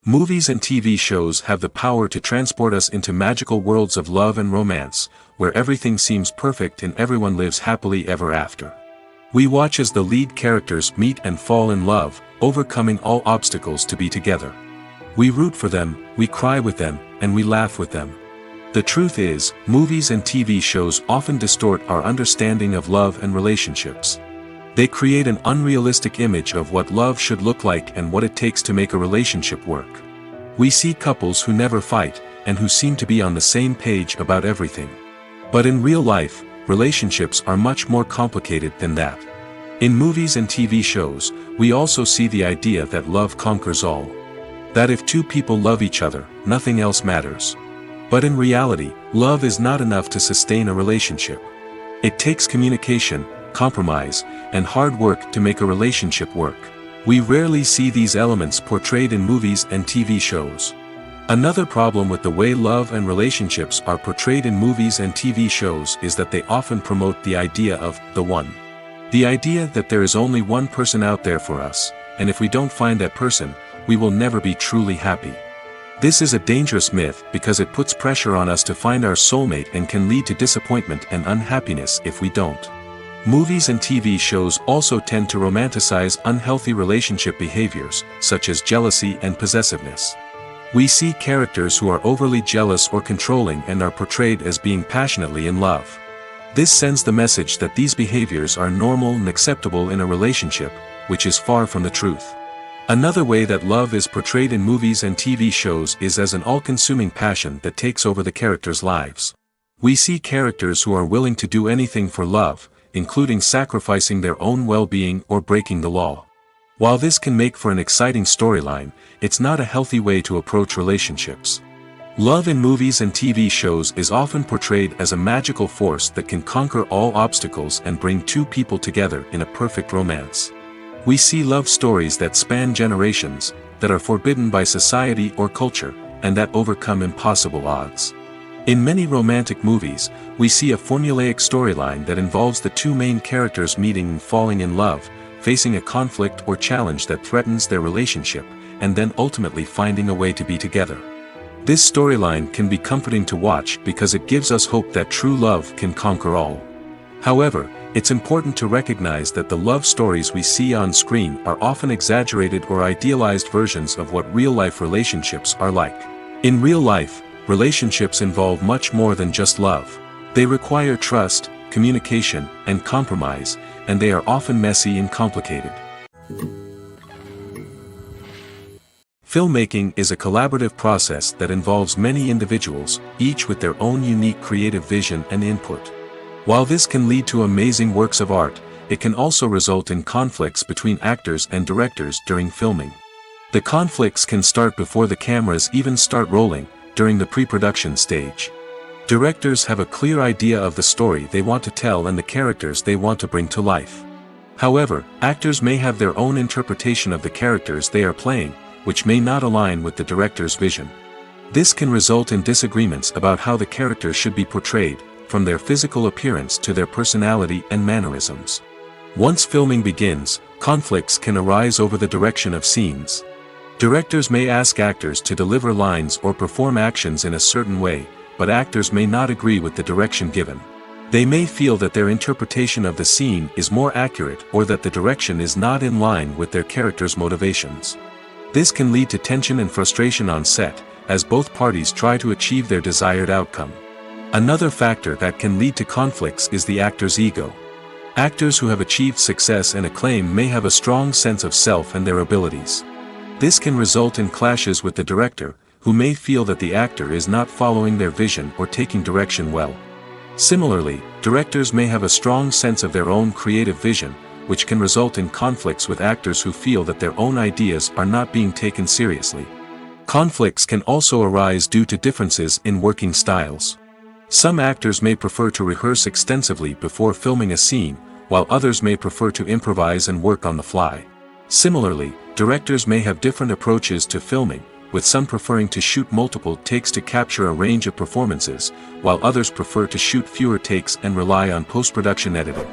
A: Movies and TV shows have the power to transport us into magical worlds of love and romance, where everything seems perfect and everyone lives happily ever after. We watch as the lead characters meet and fall in love, overcoming all obstacles to be together. We root for them, we cry with them, and we laugh with them. The truth is, movies and TV shows often distort our understanding of love and relationships. They create an unrealistic image of what love should look like and what it takes to make a relationship work. We see couples who never fight, and who seem to be on the same page about everything. But in real life, relationships are much more complicated than that. In movies and TV shows, we also see the idea that love conquers all. That if two people love each other, nothing else matters. But in reality, love is not enough to sustain a relationship. It takes communication, compromise, and hard work to make a relationship work. We rarely see these elements portrayed in movies and TV shows. Another problem with the way love and relationships are portrayed in movies and TV shows is that they often promote the idea of the one. The idea that there is only one person out there for us, and if we don't find that person, we will never be truly happy. This is a dangerous myth because it puts pressure on us to find our soulmate and can lead to disappointment and unhappiness if we don't. Movies and TV shows also tend to romanticize unhealthy relationship behaviors, such as jealousy and possessiveness. We see characters who are overly jealous or controlling and are portrayed as being passionately in love. This sends the message that these behaviors are normal and acceptable in a relationship, which is far from the truth. Another way that love is portrayed in movies and TV shows is as an all-consuming passion that takes over the characters' lives. We see characters who are willing to do anything for love, including sacrificing their own well-being or breaking the law. While this can make for an exciting storyline, it's not a healthy way to approach relationships. Love in movies and TV shows is often portrayed as a magical force that can conquer all obstacles and bring two people together in a perfect romance. We see love stories that span generations, that are forbidden by society or culture, and that overcome impossible odds. In many romantic movies, we see a formulaic storyline that involves the two main characters meeting and falling in love, facing a conflict or challenge that threatens their relationship, and then ultimately finding a way to be together. This storyline can be comforting to watch because it gives us hope that true love can conquer all. However, it's important to recognize that the love stories we see on screen are often exaggerated or idealized versions of what real-life relationships are like. In real life, relationships involve much more than just love. They require trust, communication, and compromise, and they are often messy and complicated. Filmmaking is a collaborative process that involves many individuals, each with their own unique creative vision and input. While this can lead to amazing works of art, it can also result in conflicts between actors and directors during filming. The conflicts can start before the cameras even start rolling, during the pre-production stage. Directors have a clear idea of the story they want to tell and the characters they want to bring to life. However, actors may have their own interpretation of the characters they are playing, which may not align with the director's vision. This can result in disagreements about how the characters should be portrayed, from their physical appearance to their personality and mannerisms. Once filming begins, conflicts can arise over the direction of scenes. Directors may ask actors to deliver lines or perform actions in a certain way, but actors may not agree with the direction given. They may feel that their interpretation of the scene is more accurate or that the direction is not in line with their character's motivations. This can lead to tension and frustration on set, as both parties try to achieve their desired outcome. Another factor that can lead to conflicts is the actor's ego. Actors who have achieved success and acclaim may have a strong sense of self and their abilities. This can result in clashes with the director, who may feel that the actor is not following their vision or taking direction well. Similarly, directors may have a strong sense of their own creative vision, which can result in conflicts with actors who feel that their own ideas are not being taken seriously. Conflicts can also arise due to differences in working styles. Some actors may prefer to rehearse extensively before filming a scene, while others may prefer to improvise and work on the fly. Similarly, directors may have different approaches to filming, with some preferring to shoot multiple takes to capture a range of performances, while others prefer to shoot fewer takes and rely on post-production editing.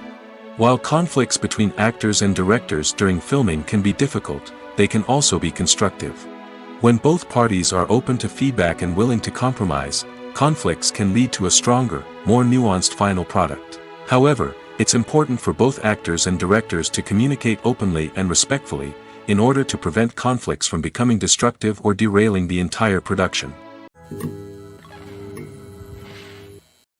A: While conflicts between actors and directors during filming can be difficult, they can also be constructive. When both parties are open to feedback and willing to compromise, conflicts can lead to a stronger, more nuanced final product. However, it's important for both actors and directors to communicate openly and respectfully, in order to prevent conflicts from becoming destructive or derailing the entire production.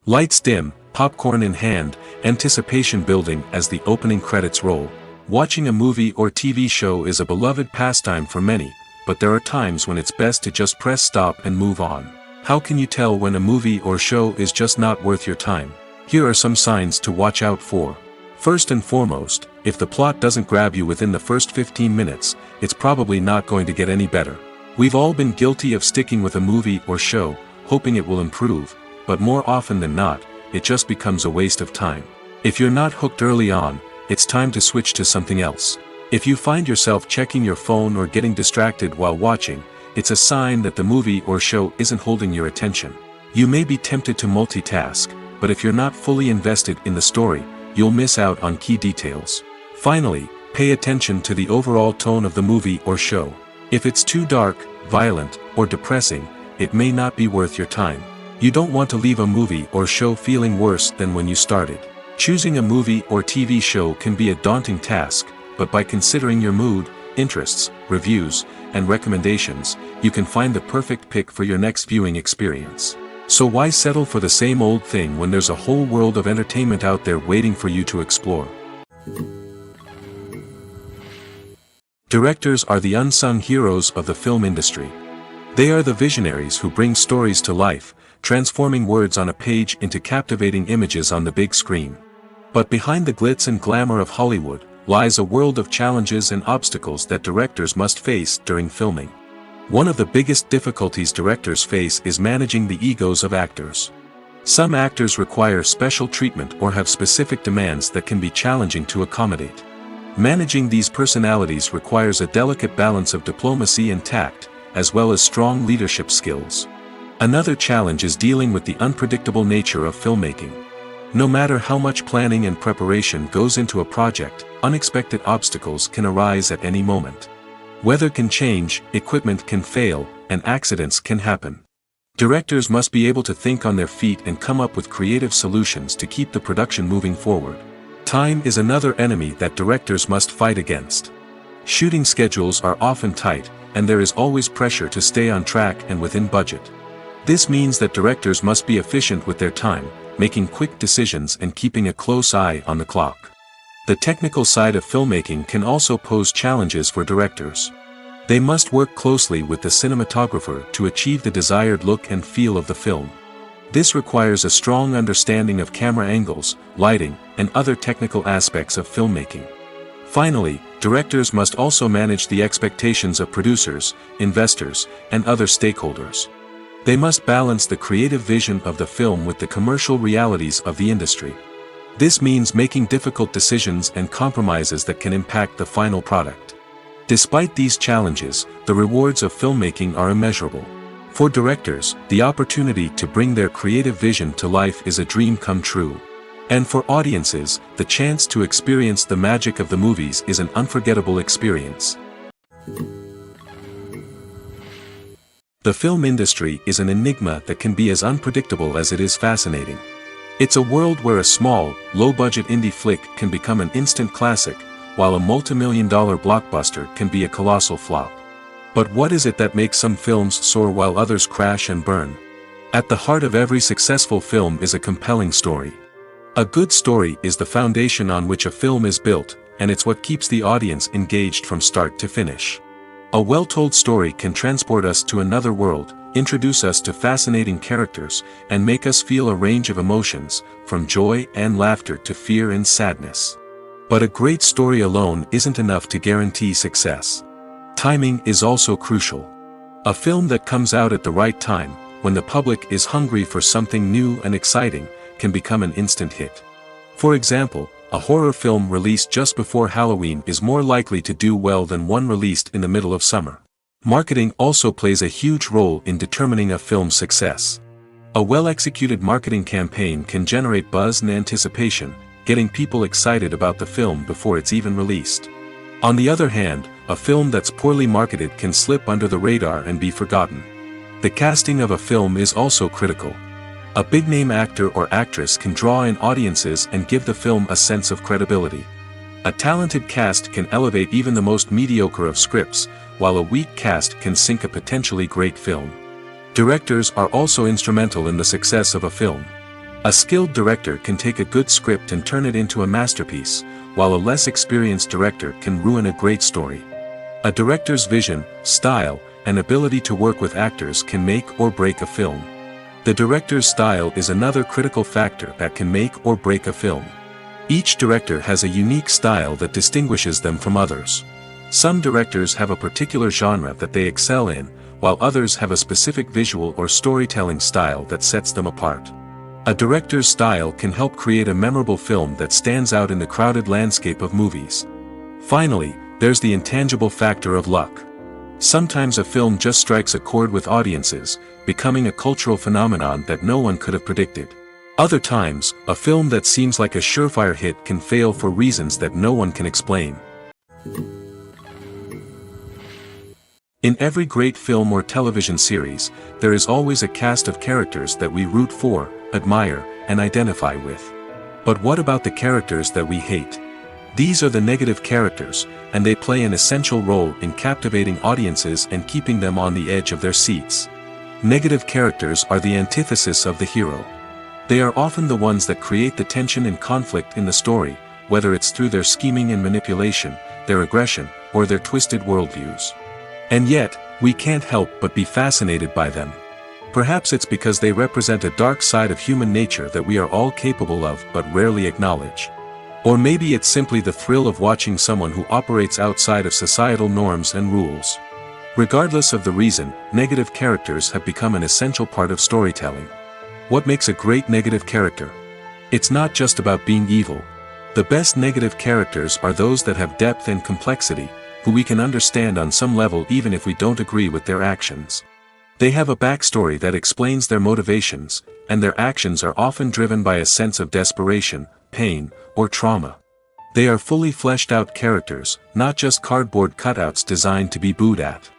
A: Lights dim, popcorn in hand, anticipation building as the opening credits roll. Watching a movie or TV show is a beloved pastime for many, but there are times when it's best to just press stop and move on. How can you tell when a movie or show is just not worth your time? Here are some signs to watch out for. First and foremost, if the plot doesn't grab you within the first 15 minutes, it's probably not going to get any better. We've all been guilty of sticking with a movie or show, hoping it will improve, but more often than not, it just becomes a waste of time. If you're not hooked early on, it's time to switch to something else. If you find yourself checking your phone or getting distracted while watching, it's a sign that the movie or show isn't holding your attention. You may be tempted to multitask, but if you're not fully invested in the story, you'll miss out on key details. Finally, pay attention to the overall tone of the movie or show. If it's too dark, violent, or depressing, it may not be worth your time. You don't want to leave a movie or show feeling worse than when you started. Choosing a movie or TV show can be a daunting task, but by considering your mood, interests, reviews, and recommendations, you can find the perfect pick for your next viewing experience. So why settle for the same old thing when there's a whole world of entertainment out there waiting for you to explore? Directors are the unsung heroes of the film industry. They are the visionaries who bring stories to life, transforming words on a page into captivating images on the big screen. But behind the glitz and glamour of Hollywood lies a world of challenges and obstacles that directors must face during filming. One of the biggest difficulties directors face is managing the egos of actors. Some actors require special treatment or have specific demands that can be challenging to accommodate. Managing these personalities requires a delicate balance of diplomacy and tact, as well as strong leadership skills. Another challenge is dealing with the unpredictable nature of filmmaking. No matter how much planning and preparation goes into a project, unexpected obstacles can arise at any moment. Weather can change, equipment can fail, and accidents can happen. Directors must be able to think on their feet and come up with creative solutions to keep the production moving forward. Time is another enemy that directors must fight against. Shooting schedules are often tight, and there is always pressure to stay on track and within budget. This means that directors must be efficient with their time, making quick decisions and keeping a close eye on the clock. The technical side of filmmaking can also pose challenges for directors. They must work closely with the cinematographer to achieve the desired look and feel of the film. This requires a strong understanding of camera angles, lighting, and other technical aspects of filmmaking. Finally, directors must also manage the expectations of producers, investors, and other stakeholders. They must balance the creative vision of the film with the commercial realities of the industry. This means making difficult decisions and compromises that can impact the final product. Despite these challenges, the rewards of filmmaking are immeasurable. For directors, the opportunity to bring their creative vision to life is a dream come true. And for audiences, the chance to experience the magic of the movies is an unforgettable experience. The film industry is an enigma that can be as unpredictable as it is fascinating. It's a world where a small, low-budget indie flick can become an instant classic, while a multi-million-dollar blockbuster can be a colossal flop. But what is it that makes some films soar while others crash and burn? At the heart of every successful film is a compelling story. A good story is the foundation on which a film is built, and it's what keeps the audience engaged from start to finish. A well-told story can transport us to another world, introduce us to fascinating characters, and make us feel a range of emotions, from joy and laughter to fear and sadness. But a great story alone isn't enough to guarantee success. Timing is also crucial. A film that comes out at the right time, when the public is hungry for something new and exciting, can become an instant hit. For example, a horror film released just before Halloween is more likely to do well than one released in the middle of summer. Marketing also plays a huge role in determining a film's success. A well-executed marketing campaign can generate buzz and anticipation, getting people excited about the film before it's even released. On the other hand, a film that's poorly marketed can slip under the radar and be forgotten. The casting of a film is also critical. A big-name actor or actress can draw in audiences and give the film a sense of credibility. A talented cast can elevate even the most mediocre of scripts, while a weak cast can sink a potentially great film. Directors are also instrumental in the success of a film. A skilled director can take a good script and turn it into a masterpiece, while a less experienced director can ruin a great story. A director's vision, style, and ability to work with actors can make or break a film. The director's style is another critical factor that can make or break a film. Each director has a unique style that distinguishes them from others. Some directors have a particular genre that they excel in, while others have a specific visual or storytelling style that sets them apart. A director's style can help create a memorable film that stands out in the crowded landscape of movies. Finally, there's the intangible factor of luck. Sometimes a film just strikes a chord with audiences, becoming a cultural phenomenon that no one could have predicted. Other times, a film that seems like a surefire hit can fail for reasons that no one can explain. In every great film or television series, there is always a cast of characters that we root for, admire, and identify with. But what about the characters that we hate? These are the negative characters, and they play an essential role in captivating audiences and keeping them on the edge of their seats. Negative characters are the antithesis of the hero. They are often the ones that create the tension and conflict in the story, whether it's through their scheming and manipulation, their aggression, or their twisted worldviews. And yet, we can't help but be fascinated by them. Perhaps it's because they represent a dark side of human nature that we are all capable of but rarely acknowledge. Or maybe it's simply the thrill of watching someone who operates outside of societal norms and rules. Regardless of the reason, negative characters have become an essential part of storytelling. What makes a great negative character? It's not just about being evil. The best negative characters are those that have depth and complexity, who we can understand on some level even if we don't agree with their actions. They have a backstory that explains their motivations, and their actions are often driven by a sense of desperation, pain, or trauma. They are fully fleshed out characters, not just cardboard cutouts designed to be booed at.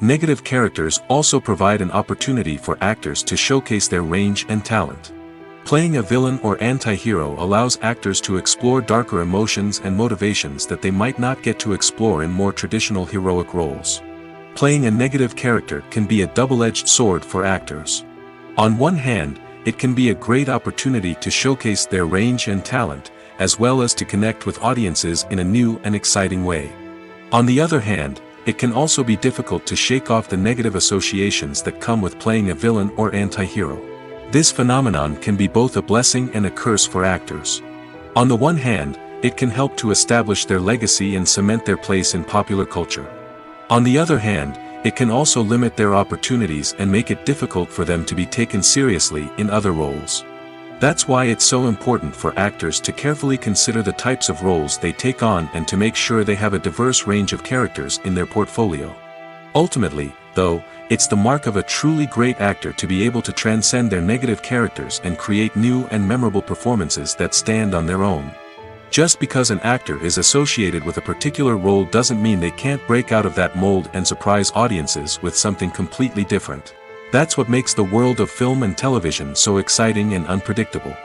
A: Negative characters also provide an opportunity for actors to showcase their range and talent. Playing a villain or anti-hero allows actors to explore darker emotions and motivations that they might not get to explore in more traditional heroic roles. Playing a negative character can be a double-edged sword for actors. On one hand, it can be a great opportunity to showcase their range and talent, as well as to connect with audiences in a new and exciting way. On the other hand, it can also be difficult to shake off the negative associations that come with playing a villain or anti-hero. This phenomenon can be both a blessing and a curse for actors. On the one hand, it can help to establish their legacy and cement their place in popular culture. On the other hand, it can also limit their opportunities and make it difficult for them to be taken seriously in other roles. That's why it's so important for actors to carefully consider the types of roles they take on and to make sure they have a diverse range of characters in their portfolio. Ultimately, though, it's the mark of a truly great actor to be able to transcend their negative characters and create new and memorable performances that stand on their own. Just because an actor is associated with a particular role doesn't mean they can't break out of that mold and surprise audiences with something completely different. That's what makes the world of film and television so exciting and unpredictable.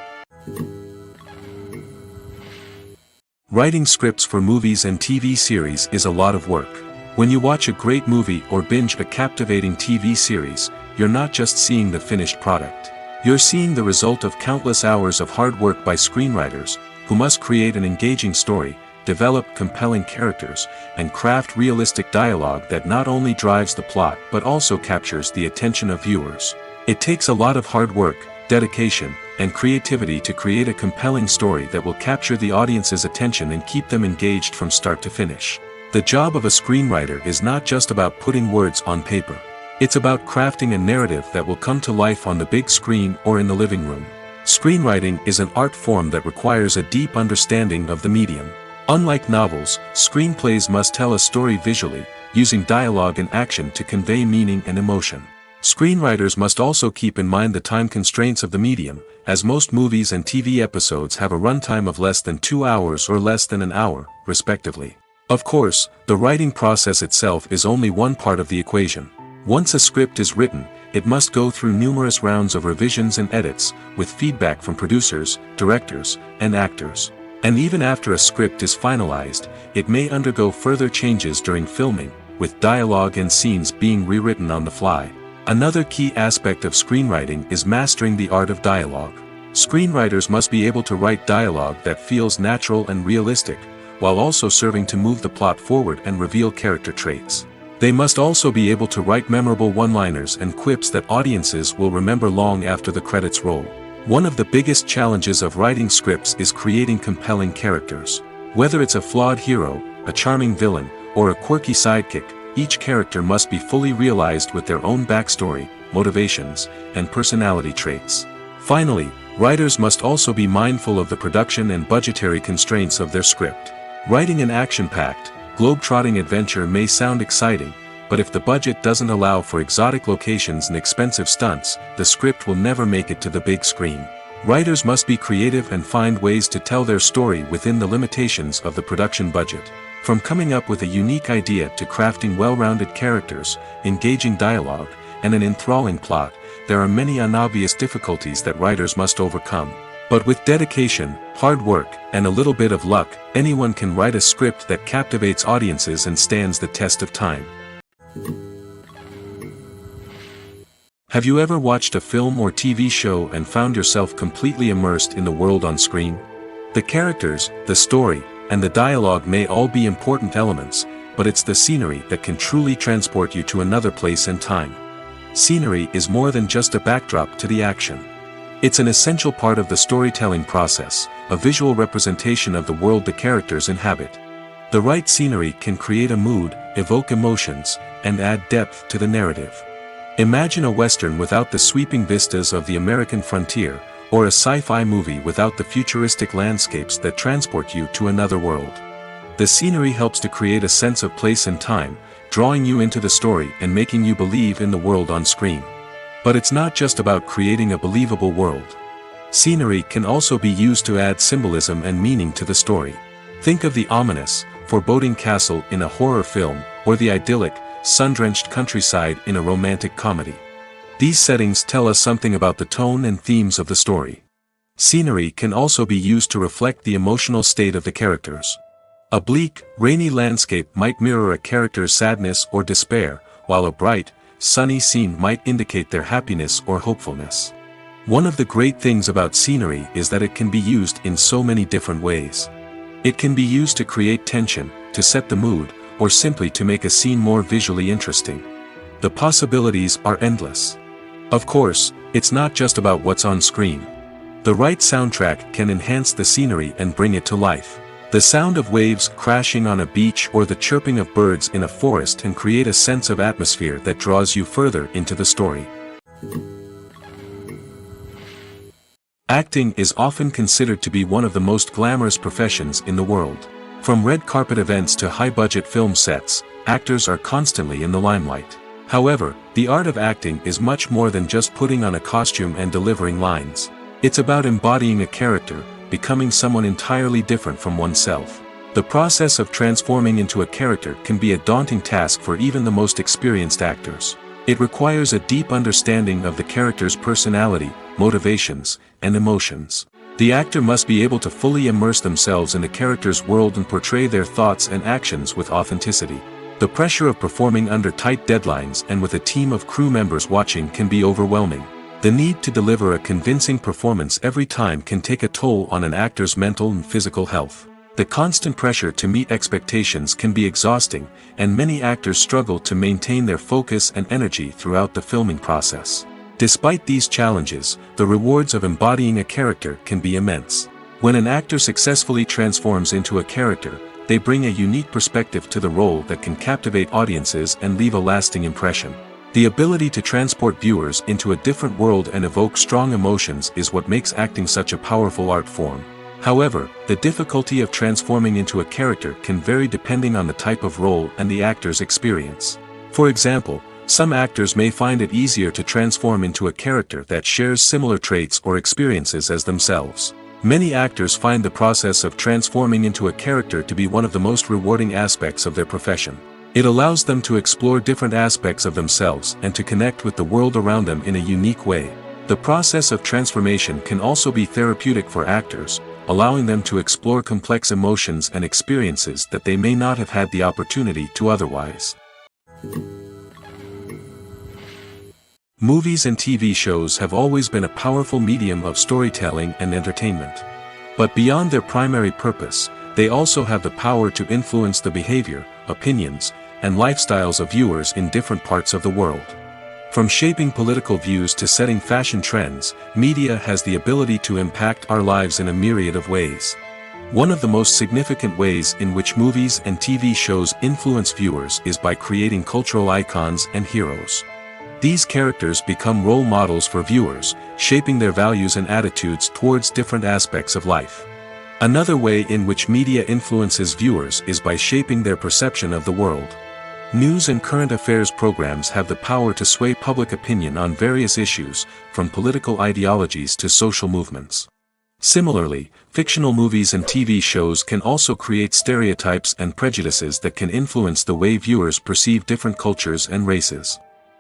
A: Writing scripts for movies and TV series is a lot of work. When you watch a great movie or binge a captivating TV series, you're not just seeing the finished product. You're seeing the result of countless hours of hard work by screenwriters, who must create an engaging story, develop compelling characters, and craft realistic dialogue that not only drives the plot but also captures the attention of viewers. It takes a lot of hard work, dedication, and creativity to create a compelling story that will capture the audience's attention and keep them engaged from start to finish. The job of a screenwriter is not just about putting words on paper. It's about crafting a narrative that will come to life on the big screen or in the living room. Screenwriting is an art form that requires a deep understanding of the medium. Unlike novels, screenplays must tell a story visually, using dialogue and action to convey meaning and emotion. Screenwriters must also keep in mind the time constraints of the medium, as most movies and TV episodes have a runtime of less than 2 hours or less than an hour, respectively. Of course, the writing process itself is only one part of the equation. Once a script is written, it must go through numerous rounds of revisions and edits, with feedback from producers, directors, and actors. And even after a script is finalized, it may undergo further changes during filming, with dialogue and scenes being rewritten on the fly. Another key aspect of screenwriting is mastering the art of dialogue. Screenwriters must be able to write dialogue that feels natural and realistic, while also serving to move the plot forward and reveal character traits. They must also be able to write memorable one-liners and quips that audiences will remember long after the credits roll. One of the biggest challenges of writing scripts is creating compelling characters. Whether it's a flawed hero, a charming villain, or a quirky sidekick, each character must be fully realized with their own backstory, motivations, and personality traits. Finally, writers must also be mindful of the production and budgetary constraints of their script. Writing an action-packed, globe-trotting adventure may sound exciting, but if the budget doesn't allow for exotic locations and expensive stunts, the script will never make it to the big screen. Writers must be creative and find ways to tell their story within the limitations of the production budget. From coming up with a unique idea to crafting well-rounded characters, engaging dialogue, and an enthralling plot, there are many unobvious difficulties that writers must overcome. But with dedication, hard work, and a little bit of luck, anyone can write a script that captivates audiences and stands the test of time. Have you ever watched a film or TV show and found yourself completely immersed in the world on screen? The characters, the story, and the dialogue may all be important elements, but it's the scenery that can truly transport you to another place and time. Scenery is more than just a backdrop to the action. It's an essential part of the storytelling process, a visual representation of the world the characters inhabit. The right scenery can create a mood, evoke emotions, and add depth to the narrative. Imagine a western without the sweeping vistas of the American frontier, or a sci-fi movie without the futuristic landscapes that transport you to another world. The scenery helps to create a sense of place and time, drawing you into the story and making you believe in the world on screen. But it's not just about creating a believable world. Scenery can also be used to add symbolism and meaning to the story. Think of the ominous, foreboding castle in a horror film, or the idyllic, sun-drenched countryside in a romantic comedy. These settings tell us something about the tone and themes of the story. Scenery can also be used to reflect the emotional state of the characters. A bleak, rainy landscape might mirror a character's sadness or despair, while a bright, sunny scene might indicate their happiness or hopefulness. One of the great things about scenery is that it can be used in so many different ways. It can be used to create tension, to set the mood, or simply to make a scene more visually interesting. The possibilities are endless. Of course, it's not just about what's on screen. The right soundtrack can enhance the scenery and bring it to life. The sound of waves crashing on a beach or the chirping of birds in a forest can create a sense of atmosphere that draws you further into the story. Acting is often considered to be one of the most glamorous professions in the world. From red carpet events to high-budget film sets, actors are constantly in the limelight. However, the art of acting is much more than just putting on a costume and delivering lines. It's about embodying a character, becoming someone entirely different from oneself. The process of transforming into a character can be a daunting task for even the most experienced actors. It requires a deep understanding of the character's personality, motivations, and emotions. The actor must be able to fully immerse themselves in the character's world and portray their thoughts and actions with authenticity. The pressure of performing under tight deadlines and with a team of crew members watching can be overwhelming. The need to deliver a convincing performance every time can take a toll on an actor's mental and physical health. The constant pressure to meet expectations can be exhausting, and many actors struggle to maintain their focus and energy throughout the filming process. Despite these challenges, the rewards of embodying a character can be immense. When an actor successfully transforms into a character, they bring a unique perspective to the role that can captivate audiences and leave a lasting impression. The ability to transport viewers into a different world and evoke strong emotions is what makes acting such a powerful art form. However, the difficulty of transforming into a character can vary depending on the type of role and the actor's experience. For example, some actors may find it easier to transform into a character that shares similar traits or experiences as themselves. Many actors find the process of transforming into a character to be one of the most rewarding aspects of their profession. It allows them to explore different aspects of themselves and to connect with the world around them in a unique way. The process of transformation can also be therapeutic for actors, allowing them to explore complex emotions and experiences that they may not have had the opportunity to otherwise. Movies and TV shows have always been a powerful medium of storytelling and entertainment. But beyond their primary purpose, they also have the power to influence the behavior, opinions, and lifestyles of viewers in different parts of the world. From shaping political views to setting fashion trends, media has the ability to impact our lives in a myriad of ways. One of the most significant ways in which movies and TV shows influence viewers is by creating cultural icons and heroes. These characters become role models for viewers, shaping their values and attitudes towards different aspects of life. Another way in which media influences viewers is by shaping their perception of the world. News and current affairs programs have the power to sway public opinion on various issues, from political ideologies to social movements. Similarly, fictional movies and TV shows can also create stereotypes and prejudices that can influence the way viewers perceive different cultures and races.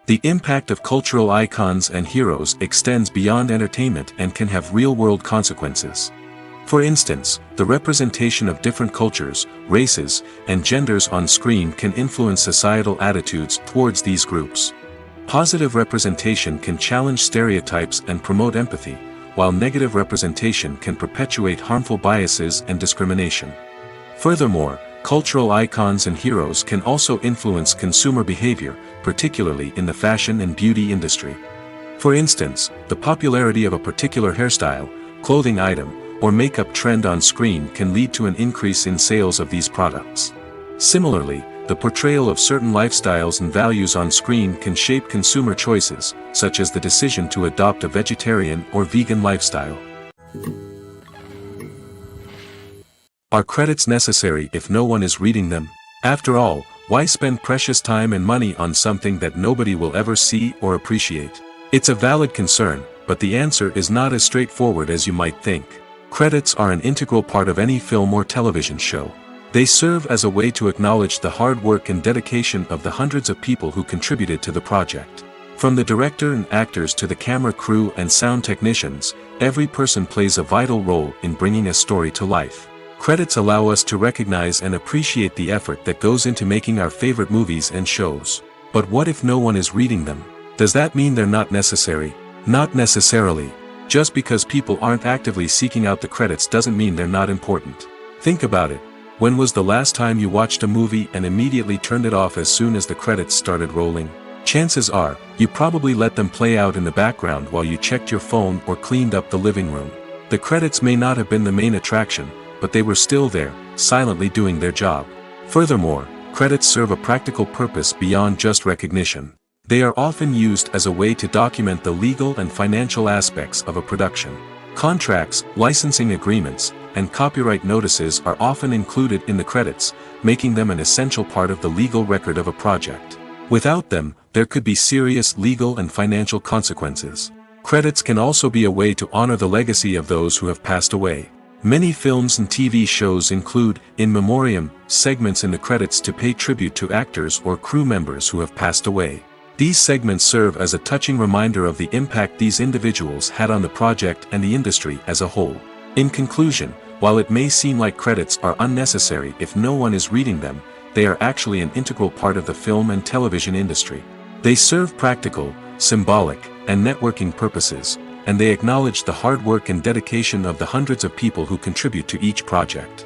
A: The impact of cultural icons and heroes extends beyond entertainment and can have real-world consequences. For instance, the representation of different cultures, races, and genders on screen can influence societal attitudes towards these groups. Positive representation can challenge stereotypes and promote empathy, while negative representation can perpetuate harmful biases and discrimination. Furthermore, cultural icons and heroes can also influence consumer behavior, particularly in the fashion and beauty industry. For instance, the popularity of a particular hairstyle, clothing item, or makeup trend on screen can lead to an increase in sales of these products. Similarly, the portrayal of certain lifestyles and values on screen can shape consumer choices, such as the decision to adopt a vegetarian or vegan lifestyle. Are credits necessary if no one is reading them? After all, why spend precious time and money on something that nobody will ever see or appreciate? It's a valid concern, but the answer is not as straightforward as you might think. Credits are an integral part of any film or television show. They serve as a way to acknowledge the hard work and dedication of the hundreds of people who contributed to the project. From the director and actors to the camera crew and sound technicians, every person plays a vital role in bringing a story to life. Credits allow us to recognize and appreciate the effort that goes into making our favorite movies and shows. But what if no one is reading them? Does that mean they're not necessary? Not necessarily. Just because people aren't actively seeking out the credits doesn't mean they're not important. Think about it. When was the last time you watched a movie and immediately turned it off as soon as the credits started rolling? Chances are, you probably let them play out in the background while you checked your phone or cleaned up the living room. The credits may not have been the main attraction, but they were still there, silently doing their job. Furthermore, credits serve a practical purpose beyond just recognition. They are often used as a way to document the legal and financial aspects of a production. Contracts, licensing agreements, and copyright notices are often included in the credits, making them an essential part of the legal record of a project. Without them, there could be serious legal and financial consequences. Credits can also be a way to honor the legacy of those who have passed away. Many films and TV shows include, in memoriam, segments in the credits to pay tribute to actors or crew members who have passed away. These segments serve as a touching reminder of the impact these individuals had on the project and the industry as a whole. In conclusion, while it may seem like credits are unnecessary if no one is reading them, they are actually an integral part of the film and television industry. They serve practical, symbolic, and networking purposes, and they acknowledge the hard work and dedication of the hundreds of people who contribute to each project.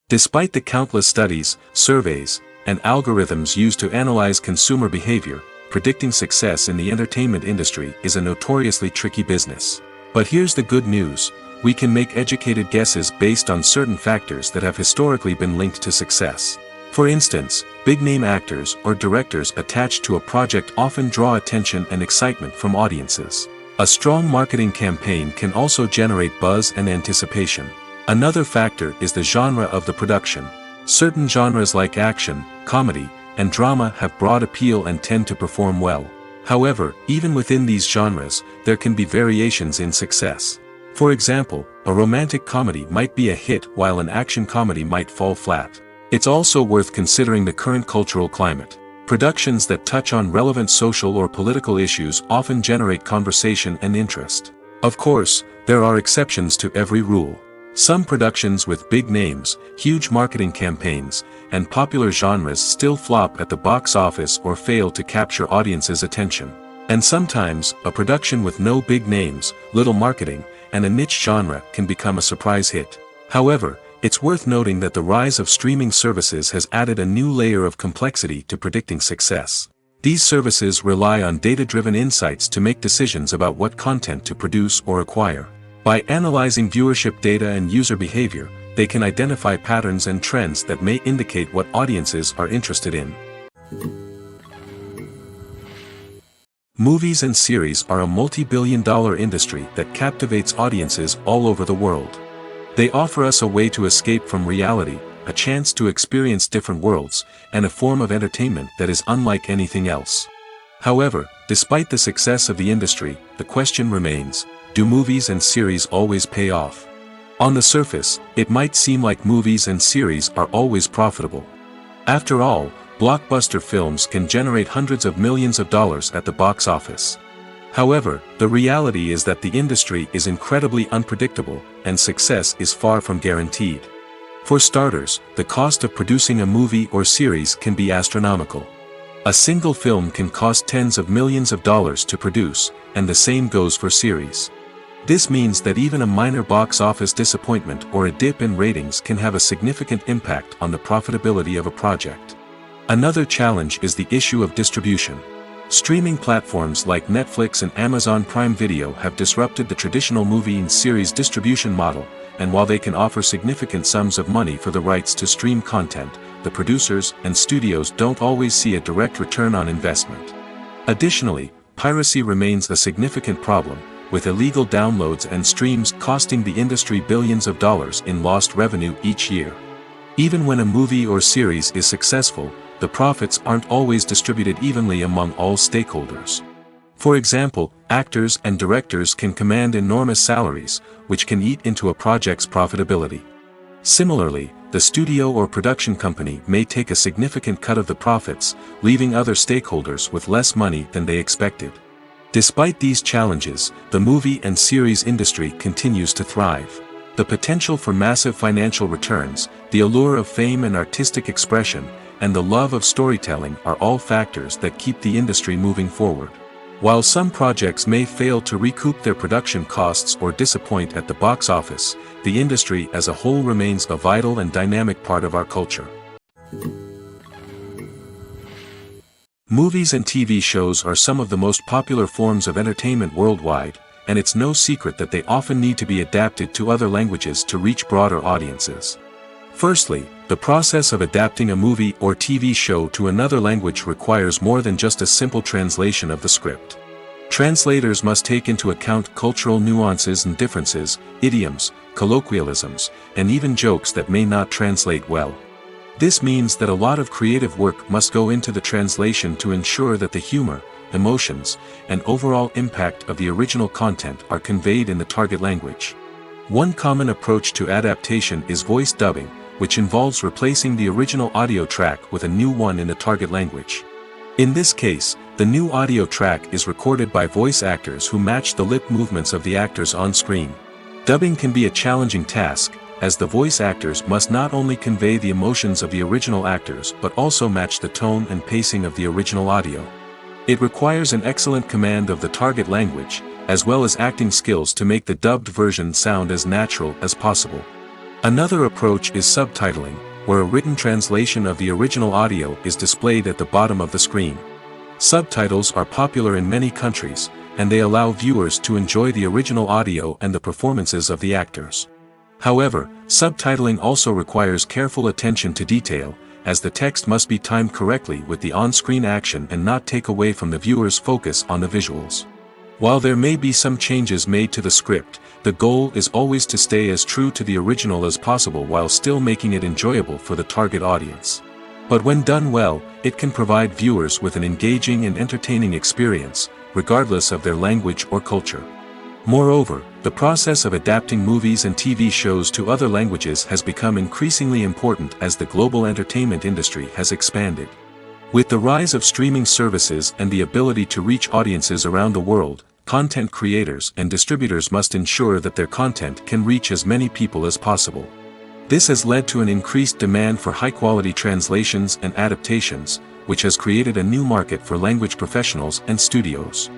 A: Despite the countless studies, surveys, and algorithms used to analyze consumer behavior, predicting success in the entertainment industry is a notoriously tricky business. But here's the good news: we can make educated guesses based on certain factors that have historically been linked to success. For instance, big-name actors or directors attached to a project often draw attention and excitement from audiences. A strong marketing campaign can also generate buzz and anticipation. Another factor is the genre of the production. Certain genres like action, comedy, and drama have broad appeal and tend to perform well. However, even within these genres, there can be variations in success. For example, a romantic comedy might be a hit while an action comedy might fall flat. It's also worth considering the current cultural climate. Productions that touch on relevant social or political issues often generate conversation and interest. Of course, there are exceptions to every rule. Some productions with big names, huge marketing campaigns, and popular genres still flop at the box office or fail to capture audiences' attention. And sometimes, a production with no big names, little marketing, and a niche genre can become a surprise hit. However, it's worth noting that the rise of streaming services has added a new layer of complexity to predicting success. These services rely on data-driven insights to make decisions about what content to produce or acquire. By analyzing viewership data and user behavior, they can identify patterns and trends that may indicate what audiences are interested in. Movies and series are a multi-billion-dollar industry that captivates audiences all over the world. They offer us a way to escape from reality, a chance to experience different worlds, and a form of entertainment that is unlike anything else. However, despite the success of the industry, the question remains: do movies and series always pay off? On the surface, it might seem like movies and series are always profitable. After all, blockbuster films can generate hundreds of millions of dollars at the box office. However, the reality is that the industry is incredibly unpredictable, and success is far from guaranteed. For starters, the cost of producing a movie or series can be astronomical. A single film can cost tens of millions of dollars to produce, and the same goes for series. This means that even a minor box office disappointment or a dip in ratings can have a significant impact on the profitability of a project. Another challenge is the issue of distribution. Streaming platforms like Netflix and Amazon Prime Video have disrupted the traditional movie and series distribution model, and while they can offer significant sums of money for the rights to stream content, the producers and studios don't always see a direct return on investment. Additionally, piracy remains a significant problem, with illegal downloads and streams costing the industry billions of dollars in lost revenue each year. Even when a movie or series is successful, the profits aren't always distributed evenly among all stakeholders. For example, actors and directors can command enormous salaries, which can eat into a project's profitability. Similarly, the studio or production company may take a significant cut of the profits, leaving other stakeholders with less money than they expected. Despite these challenges, the movie and series industry continues to thrive. The potential for massive financial returns, the allure of fame and artistic expression, and the love of storytelling are all factors that keep the industry moving forward. While some projects may fail to recoup their production costs or disappoint at the box office, the industry as a whole remains a vital and dynamic part of our culture. Movies and TV shows are some of the most popular forms of entertainment worldwide, and it's no secret that they often need to be adapted to other languages to reach broader audiences. Firstly, the process of adapting a movie or TV show to another language requires more than just a simple translation of the script. Translators must take into account cultural nuances and differences, idioms, colloquialisms, and even jokes that may not translate well. This means that a lot of creative work must go into the translation to ensure that the humor, emotions, and overall impact of the original content are conveyed in the target language. One common approach to adaptation is voice dubbing, which involves replacing the original audio track with a new one in the target language. In this case, The new audio track is recorded by voice actors who match the lip movements of the actors on screen. Dubbing can be a challenging task, as the voice actors must not only convey the emotions of the original actors but also match the tone and pacing of the original audio. It requires an excellent command of the target language, as well as acting skills to make the dubbed version sound as natural as possible. Another approach is subtitling, where a written translation of the original audio is displayed at the bottom of the screen. Subtitles are popular in many countries, and they allow viewers to enjoy the original audio and the performances of the actors. However, subtitling also requires careful attention to detail, as the text must be timed correctly with the on-screen action and not take away from the viewer's focus on the visuals. While there may be some changes made to the script, the goal is always to stay as true to the original as possible while still making it enjoyable for the target audience. But when done well, it can provide viewers with an engaging and entertaining experience, regardless of their language or culture. Moreover, the process of adapting movies and TV shows to other languages has become increasingly important as the global entertainment industry has expanded. With the rise of streaming services and the ability to reach audiences around the world, content creators and distributors must ensure that their content can reach as many people as possible. This has led to an increased demand for high-quality translations and adaptations, which has created a new market for language professionals and studios.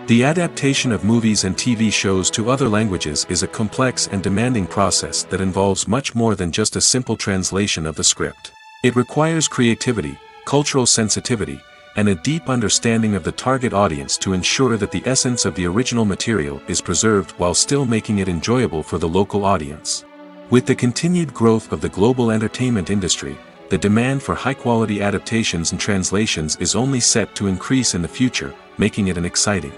A: The adaptation of movies and TV shows to other languages is a complex and demanding process that involves much more than just a simple translation of the script. It requires creativity, cultural sensitivity, and a deep understanding of the target audience to ensure that the essence of the original material is preserved while still making it enjoyable for the local audience. With the continued growth of the global entertainment industry, the demand for high-quality adaptations and translations is only set to increase in the future, making it an exciting.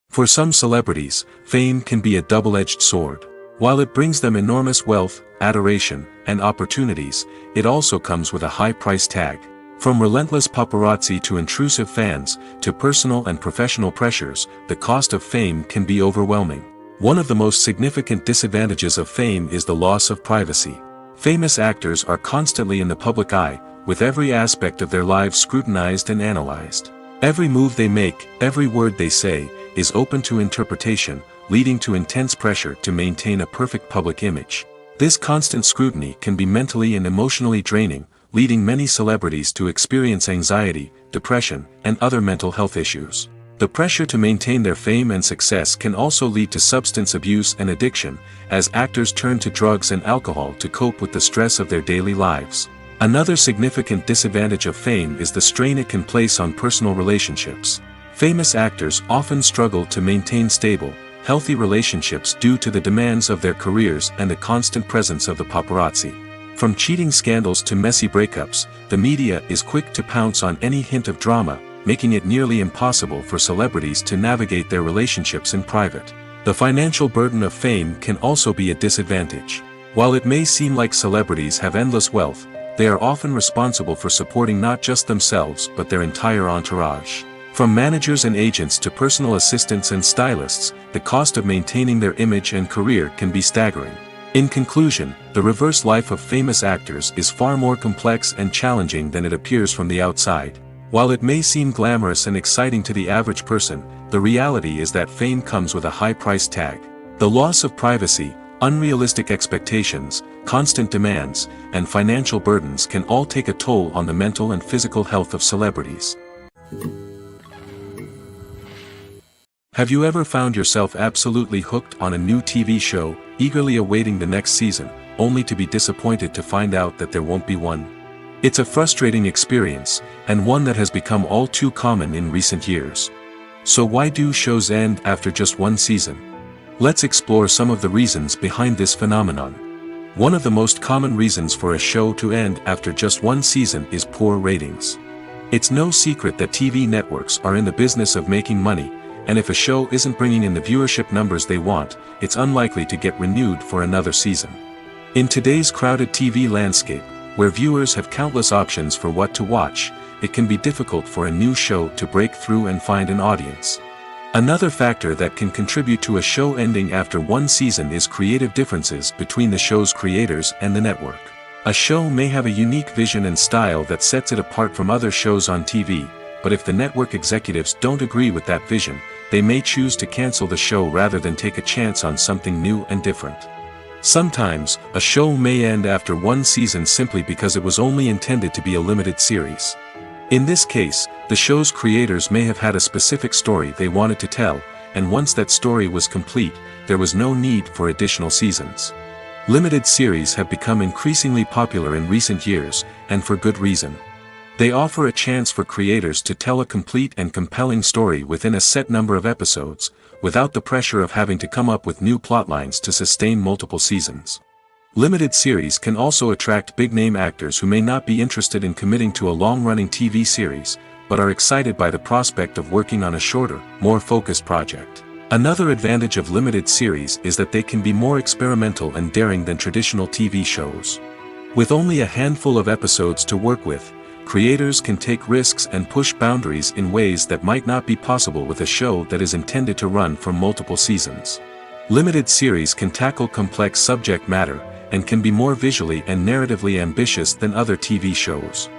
A: For some celebrities, fame can be a double-edged sword. While it brings them enormous wealth, adoration, and opportunities, it also comes with a high price tag. From relentless paparazzi to intrusive fans, to personal and professional pressures, the cost of fame can be overwhelming. One of the most significant disadvantages of fame is the loss of privacy. Famous actors are constantly in the public eye, with every aspect of their lives scrutinized and analyzed. Every move they make, every word they say, is open to interpretation, leading to intense pressure to maintain a perfect public image. This constant scrutiny can be mentally and emotionally draining, leading many celebrities to experience anxiety, depression, and other mental health issues. The pressure to maintain their fame and success can also lead to substance abuse and addiction, as actors turn to drugs and alcohol to cope with the stress of their daily lives. Another significant disadvantage of fame is the strain it can place on personal relationships. Famous actors often struggle to maintain stable, healthy relationships due to the demands of their careers and the constant presence of the paparazzi. From cheating scandals to messy breakups, the media is quick to pounce on any hint of drama, making it nearly impossible for celebrities to navigate their relationships in private. The financial burden of fame can also be a disadvantage. While it may seem like celebrities have endless wealth, they are often responsible for supporting not just themselves but their entire entourage. From managers and agents to personal assistants and stylists, the cost of maintaining their image and career can be staggering. In conclusion, the reverse life of famous actors is far more complex and challenging than it appears from the outside. While it may seem glamorous and exciting to the average person, the reality is that fame comes with a high price tag. The loss of privacy, unrealistic expectations, constant demands, and financial burdens can all take a toll on the mental and physical health of celebrities. Have you ever found yourself absolutely hooked on a new TV show, eagerly awaiting the next season, only to be disappointed to find out that there won't be one? It's a frustrating experience, and one that has become all too common in recent years. So why do shows end after just one season? Let's explore some of the reasons behind this phenomenon. One of the most common reasons for a show to end after just one season is poor ratings. It's no secret that TV networks are in the business of making money, and if a show isn't bringing in the viewership numbers they want, it's unlikely to get renewed for another season. In today's crowded TV landscape, where viewers have countless options for what to watch, it can be difficult for a new show to break through and find an audience. Another factor that can contribute to a show ending after one season is creative differences between the show's creators and the network. A show may have a unique vision and style that sets it apart from other shows on TV, but if the network executives don't agree with that vision, they may choose to cancel the show rather than take a chance on something new and different. Sometimes, a show may end after one season simply because it was only intended to be a limited series. In this case, the show's creators may have had a specific story they wanted to tell, and once that story was complete, there was no need for additional seasons. Limited series have become increasingly popular in recent years, and for good reason. They offer a chance for creators to tell a complete and compelling story within a set number of episodes, without the pressure of having to come up with new plotlines to sustain multiple seasons. Limited series can also attract big-name actors who may not be interested in committing to a long-running TV series, but are excited by the prospect of working on a shorter, more focused project. Another advantage of limited series is that they can be more experimental and daring than traditional TV shows. With only a handful of episodes to work with, creators can take risks and push boundaries in ways that might not be possible with a show that is intended to run for multiple seasons. Limited series can tackle complex subject matter, and can be more visually and narratively ambitious than other TV shows.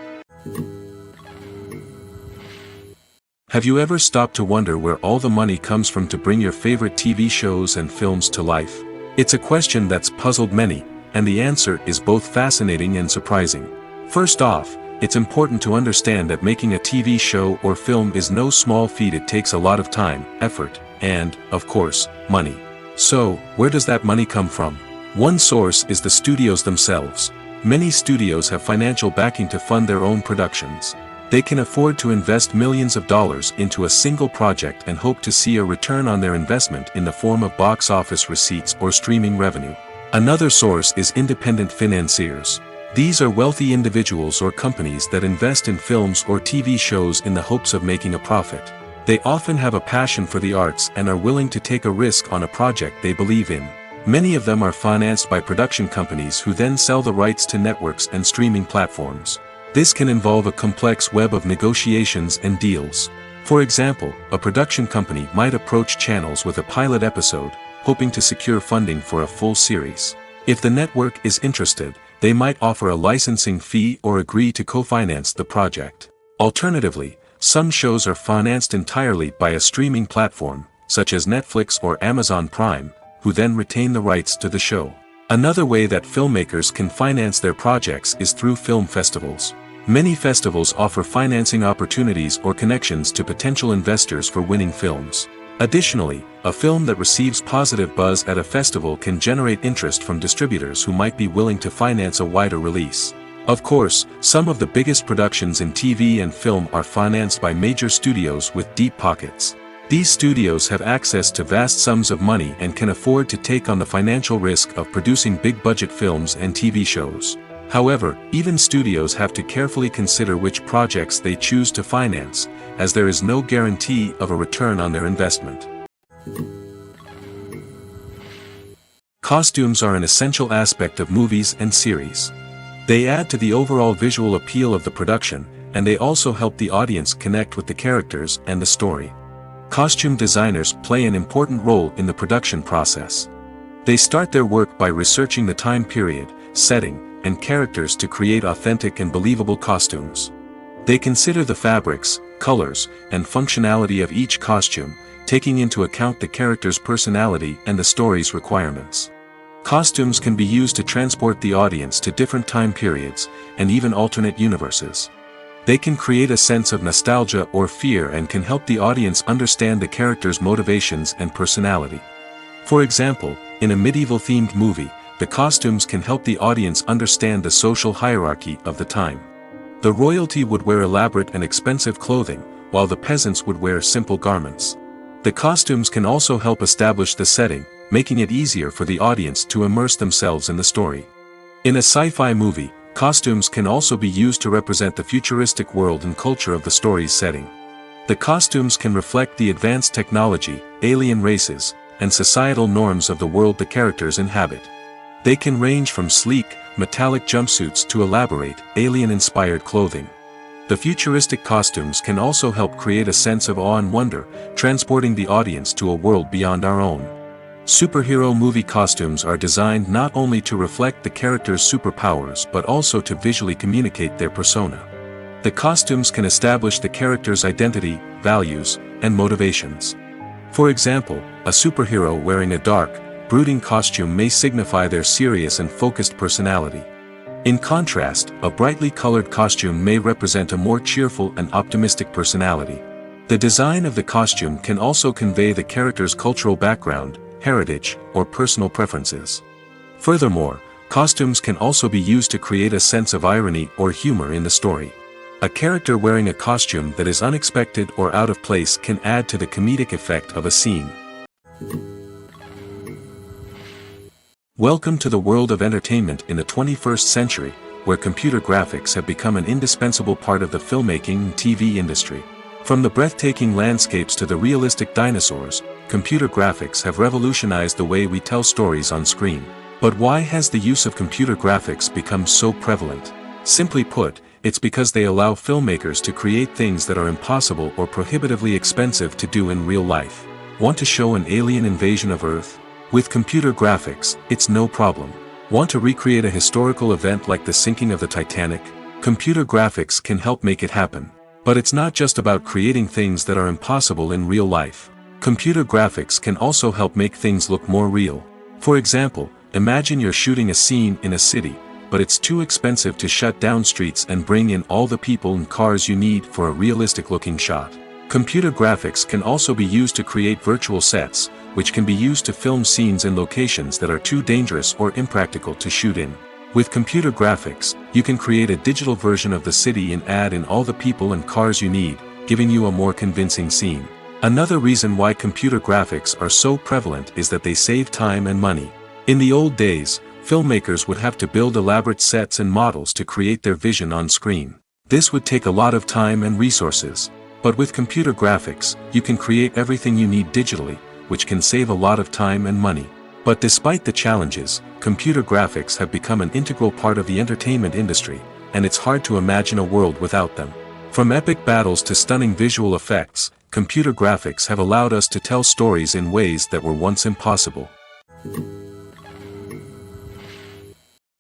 A: Have you ever stopped to wonder where all the money comes from to bring your favorite TV shows and films to life? It's a question that's puzzled many, and the answer is both fascinating and surprising. First off, it's important to understand that making a TV show or film is no small feat. It takes a lot of time, effort, and, of course, money. So, where does that money come from? One source is the studios themselves. Many studios have financial backing to fund their own productions. They can afford to invest millions of dollars into a single project and hope to see a return on their investment in the form of box office receipts or streaming revenue. Another source is independent financiers. These are wealthy individuals or companies that invest in films or TV shows in the hopes of making a profit. They often have a passion for the arts and are willing to take a risk on a project they believe in. Many of them are financed by production companies who then sell the rights to networks and streaming platforms. This can involve a complex web of negotiations and deals. For example, a production company might approach channels with a pilot episode, hoping to secure funding for a full series. If the network is interested, they might offer a licensing fee or agree to co-finance the project. Alternatively, some shows are financed entirely by a streaming platform, such as Netflix or Amazon Prime, who then retain the rights to the show. Another way that filmmakers can finance their projects is through film festivals. Many festivals offer financing opportunities or connections to potential investors for winning films. Additionally, a film that receives positive buzz at a festival can generate interest from distributors who might be willing to finance a wider release. Of course, some of the biggest productions in TV and film are financed by major studios with deep pockets. These studios have access to vast sums of money and can afford to take on the financial risk of producing big-budget films and TV shows. However, even studios have to carefully consider which projects they choose to finance, as there is no guarantee of a return on their investment. Costumes are an essential aspect of movies and series. They add to the overall visual appeal of the production, and they also help the audience connect with the characters and the story. Costume designers play an important role in the production process. They start their work by researching the time period, setting, and characters to create authentic and believable costumes. They consider the fabrics, colors, and functionality of each costume, taking into account the character's personality and the story's requirements. Costumes can be used to transport the audience to different time periods, and even alternate universes. They can create a sense of nostalgia or fear and can help the audience understand the character's motivations and personality. For example, in a medieval-themed movie, the costumes can help the audience understand the social hierarchy of the time. The royalty would wear elaborate and expensive clothing, while the peasants would wear simple garments. The costumes can also help establish the setting, making it easier for the audience to immerse themselves in the story. In a sci-fi movie, costumes can also be used to represent the futuristic world and culture of the story's setting. The costumes can reflect the advanced technology, alien races, and societal norms of the world the characters inhabit. They can range from sleek, metallic jumpsuits to elaborate, alien-inspired clothing. The futuristic costumes can also help create a sense of awe and wonder, transporting the audience to a world beyond our own. Superhero movie costumes are designed not only to reflect the character's superpowers but also to visually communicate their persona. The costumes can establish the character's identity, values, and motivations. For example, a superhero wearing a dark, brooding costume may signify their serious and focused personality. In contrast, a brightly colored costume may represent a more cheerful and optimistic personality. The design of the costume can also convey the character's cultural background, heritage, or personal preferences. Furthermore, costumes can also be used to create a sense of irony or humor in the story. A character wearing a costume that is unexpected or out of place can add to the comedic effect of a scene. Welcome to the world of entertainment in the 21st century, where computer graphics have become an indispensable part of the filmmaking and TV industry. From the breathtaking landscapes to the realistic dinosaurs, computer graphics have revolutionized the way we tell stories on screen. But why has the use of computer graphics become so prevalent? Simply put, it's because they allow filmmakers to create things that are impossible or prohibitively expensive to do in real life. Want to show an alien invasion of Earth? With computer graphics, it's no problem. Want to recreate a historical event like the sinking of the Titanic? Computer graphics can help make it happen. But it's not just about creating things that are impossible in real life. Computer graphics can also help make things look more real. For example, imagine you're shooting a scene in a city, but it's too expensive to shut down streets and bring in all the people and cars you need for a realistic-looking shot. Computer graphics can also be used to create virtual sets, which can be used to film scenes in locations that are too dangerous or impractical to shoot in. With computer graphics, you can create a digital version of the city and add in all the people and cars you need, giving you a more convincing scene. Another reason why computer graphics are so prevalent is that they save time and money. In the old days, filmmakers would have to build elaborate sets and models to create their vision on screen. This would take a lot of time and resources. But with computer graphics, you can create everything you need digitally, which can save a lot of time and money. But despite the challenges, computer graphics have become an integral part of the entertainment industry, and it's hard to imagine a world without them. From epic battles to stunning visual effects, computer graphics have allowed us to tell stories in ways that were once impossible.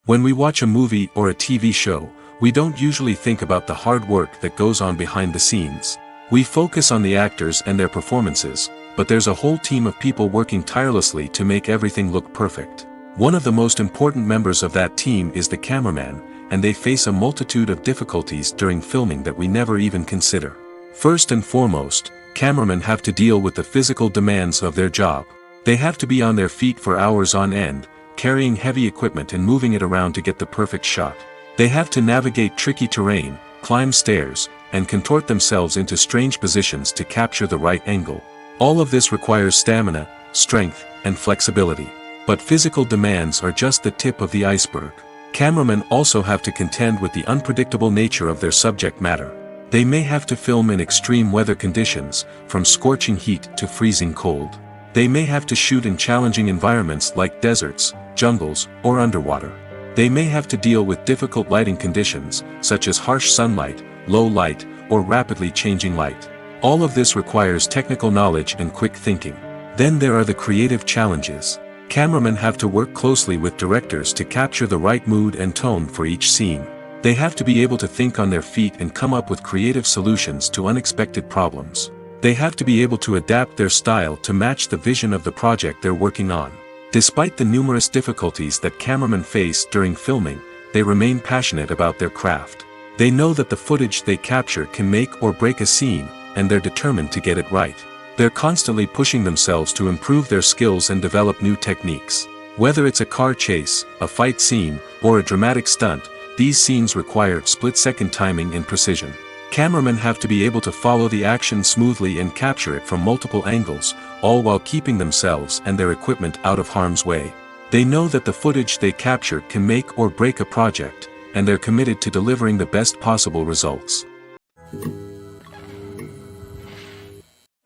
A: When we watch a movie or a TV show, we don't usually think about the hard work that goes on behind the scenes. We focus on the actors and their performances, but there's a whole team of people working tirelessly to make everything look perfect. One of the most important members of that team is the cameraman, and they face a multitude of difficulties during filming that we never even consider. First and foremost, cameramen have to deal with the physical demands of their job. They have to be on their feet for hours on end, carrying heavy equipment and moving it around to get the perfect shot. They have to navigate tricky terrain, climb stairs, and contort themselves into strange positions to capture the right angle. All of this requires stamina, strength, and flexibility. But physical demands are just the tip of the iceberg. Cameramen also have to contend with the unpredictable nature of their subject matter. They may have to film in extreme weather conditions, from scorching heat to freezing cold. They may have to shoot in challenging environments like deserts, jungles, or underwater. They may have to deal with difficult lighting conditions, such as harsh sunlight, low light, or rapidly changing light. All of this requires technical knowledge and quick thinking. Then there are the creative challenges. Cameramen have to work closely with directors to capture the right mood and tone for each scene. They have to be able to think on their feet and come up with creative solutions to unexpected problems. They have to be able to adapt their style to match the vision of the project they're working on. Despite the numerous difficulties that cameramen face during filming, they remain passionate about their craft. They know that the footage they capture can make or break a scene, and they're determined to get it right. They're constantly pushing themselves to improve their skills and develop new techniques. Whether it's a car chase, a fight scene, or a dramatic stunt, these scenes require split-second timing and precision. Cameramen have to be able to follow the action smoothly and capture it from multiple angles, all while keeping themselves and their equipment out of harm's way. They know that the footage they capture can make or break a project, and they're committed to delivering the best possible results.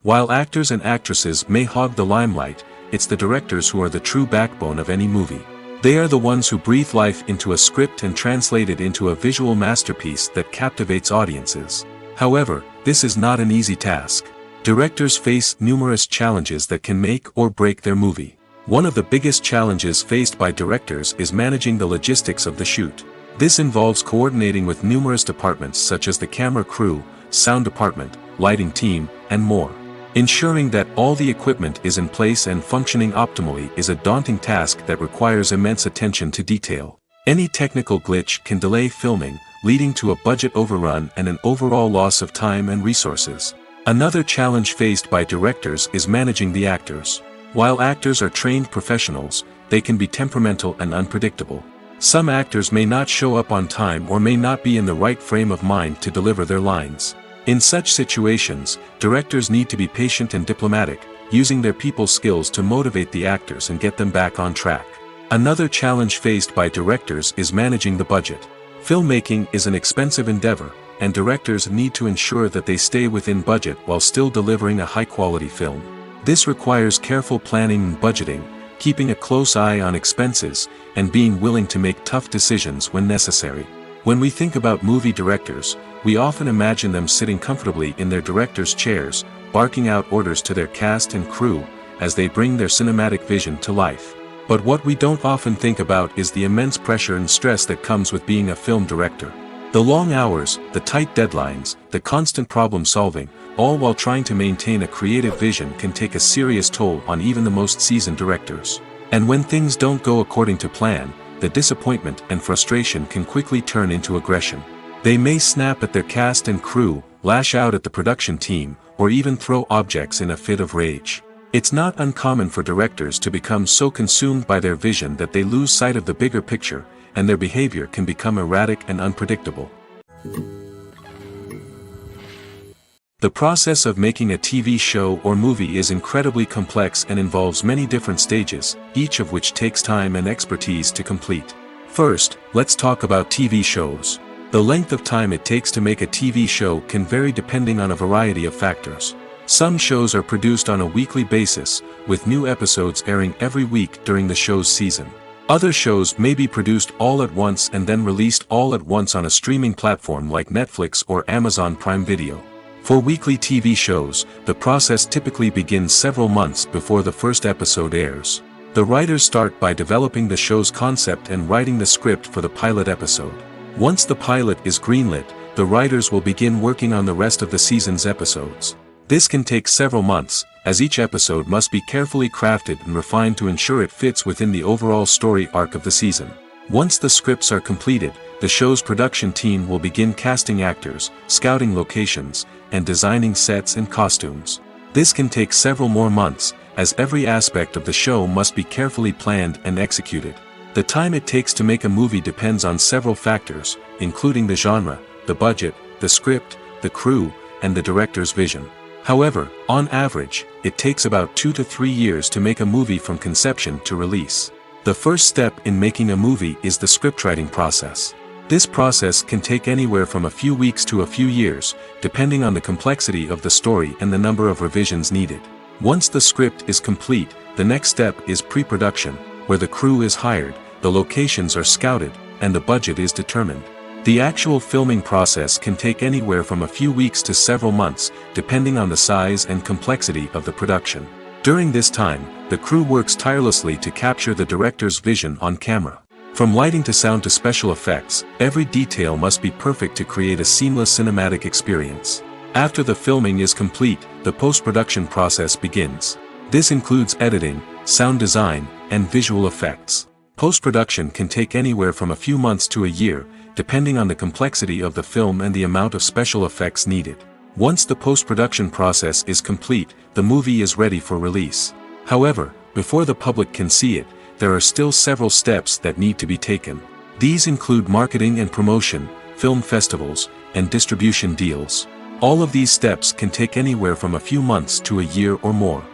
A: While actors and actresses may hog the limelight, it's the directors who are the true backbone of any movie. They are the ones who breathe life into a script and translate it into a visual masterpiece that captivates audiences. However, this is not an easy task. Directors face numerous challenges that can make or break their movie. One of the biggest challenges faced by directors is managing the logistics of the shoot. This involves coordinating with numerous departments such as the camera crew, sound department, lighting team, and more. Ensuring that all the equipment is in place and functioning optimally is a daunting task that requires immense attention to detail. Any technical glitch can delay filming, leading to a budget overrun and an overall loss of time and resources. Another challenge faced by directors is managing the actors. While actors are trained professionals, they can be temperamental and unpredictable. Some actors may not show up on time or may not be in the right frame of mind to deliver their lines. In such situations, directors need to be patient and diplomatic, using their people skills to motivate the actors and get them back on track. Another challenge faced by directors is managing the budget. Filmmaking is an expensive endeavor, and directors need to ensure that they stay within budget while still delivering a high-quality film. This requires careful planning and budgeting, keeping a close eye on expenses, and being willing to make tough decisions when necessary. When we think about movie directors, we often imagine them sitting comfortably in their director's chairs, barking out orders to their cast and crew, as they bring their cinematic vision to life. But what we don't often think about is the immense pressure and stress that comes with being a film director. The long hours, the tight deadlines, the constant problem solving, all while trying to maintain a creative vision can take a serious toll on even the most seasoned directors. And when things don't go according to plan, the disappointment and frustration can quickly turn into aggression. They may snap at their cast and crew, lash out at the production team, or even throw objects in a fit of rage. It's not uncommon for directors to become so consumed by their vision that they lose sight of the bigger picture, and their behavior can become erratic and unpredictable. The process of making a TV show or movie is incredibly complex and involves many different stages, each of which takes time and expertise to complete. First, let's talk about TV shows. The length of time it takes to make a TV show can vary depending on a variety of factors. Some shows are produced on a weekly basis, with new episodes airing every week during the show's season. Other shows may be produced all at once and then released all at once on a streaming platform like Netflix or Amazon Prime Video. For weekly TV shows, the process typically begins several months before the first episode airs. The writers start by developing the show's concept and writing the script for the pilot episode. Once the pilot is greenlit, the writers will begin working on the rest of the season's episodes. This can take several months, as each episode must be carefully crafted and refined to ensure it fits within the overall story arc of the season. Once the scripts are completed, the show's production team will begin casting actors, scouting locations, and designing sets and costumes. This can take several more months, as every aspect of the show must be carefully planned and executed. The time it takes to make a movie depends on several factors, including the genre, the budget, the script, the crew, and the director's vision. However, on average, it takes about 2 to 3 years to make a movie from conception to release. The first step in making a movie is the scriptwriting process. This process can take anywhere from a few weeks to a few years, depending on the complexity of the story and the number of revisions needed. Once the script is complete, the next step is pre-production, where the crew is hired, the locations are scouted, and the budget is determined. The actual filming process can take anywhere from a few weeks to several months, depending on the size and complexity of the production. During this time, the crew works tirelessly to capture the director's vision on camera. From lighting to sound to special effects, every detail must be perfect to create a seamless cinematic experience. After the filming is complete, the post-production process begins. This includes editing, sound design, and visual effects. Post-production can take anywhere from a few months to a year, depending on the complexity of the film and the amount of special effects needed. Once the post-production process is complete, the movie is ready for release. However, before the public can see it, there are still several steps that need to be taken. These include marketing and promotion, film festivals, and distribution deals. All of these steps can take anywhere from a few months to a year or more.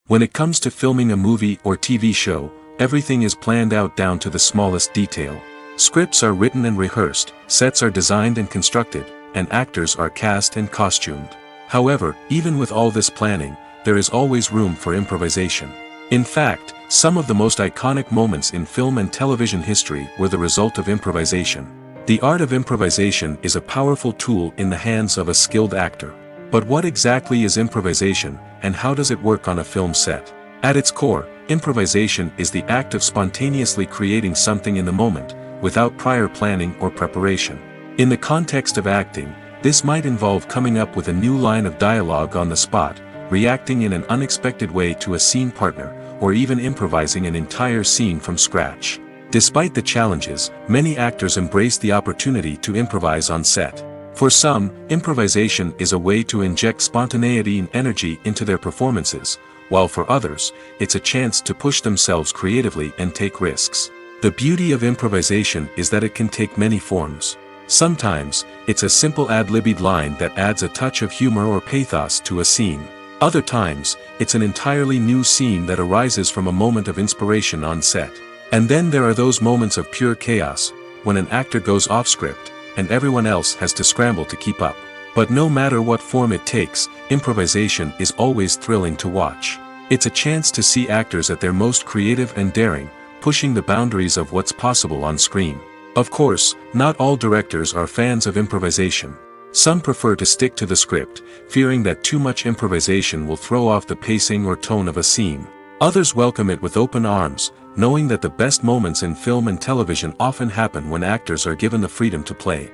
A: When it comes to filming a movie or TV show, everything is planned out down to the smallest detail. Scripts are written and rehearsed, sets are designed and constructed, and actors are cast and costumed. However, even with all this planning, there is always room for improvisation. In fact, some of the most iconic moments in film and television history were the result of improvisation. The art of improvisation is a powerful tool in the hands of a skilled actor. But what exactly is improvisation, and how does it work on a film set? At its core, improvisation is the act of spontaneously creating something in the moment, without prior planning or preparation. In the context of acting, this might involve coming up with a new line of dialogue on the spot, reacting in an unexpected way to a scene partner, or even improvising an entire scene from scratch. Despite the challenges, many actors embrace the opportunity to improvise on set. For some, improvisation is a way to inject spontaneity and energy into their performances, while for others, it's a chance to push themselves creatively and take risks. The beauty of improvisation is that it can take many forms. Sometimes, it's a simple ad-libbed line that adds a touch of humor or pathos to a scene. Other times, it's an entirely new scene that arises from a moment of inspiration on set. And then there are those moments of pure chaos, when an actor goes off script, and everyone else has to scramble to keep up. But no matter what form it takes, improvisation is always thrilling to watch. It's a chance to see actors at their most creative and daring, pushing the boundaries of what's possible on screen. Of course, not all directors are fans of improvisation. Some prefer to stick to the script, fearing that too much improvisation will throw off the pacing or tone of a scene. Others welcome it with open arms, knowing that the best moments in film and television often happen when actors are given the freedom to play.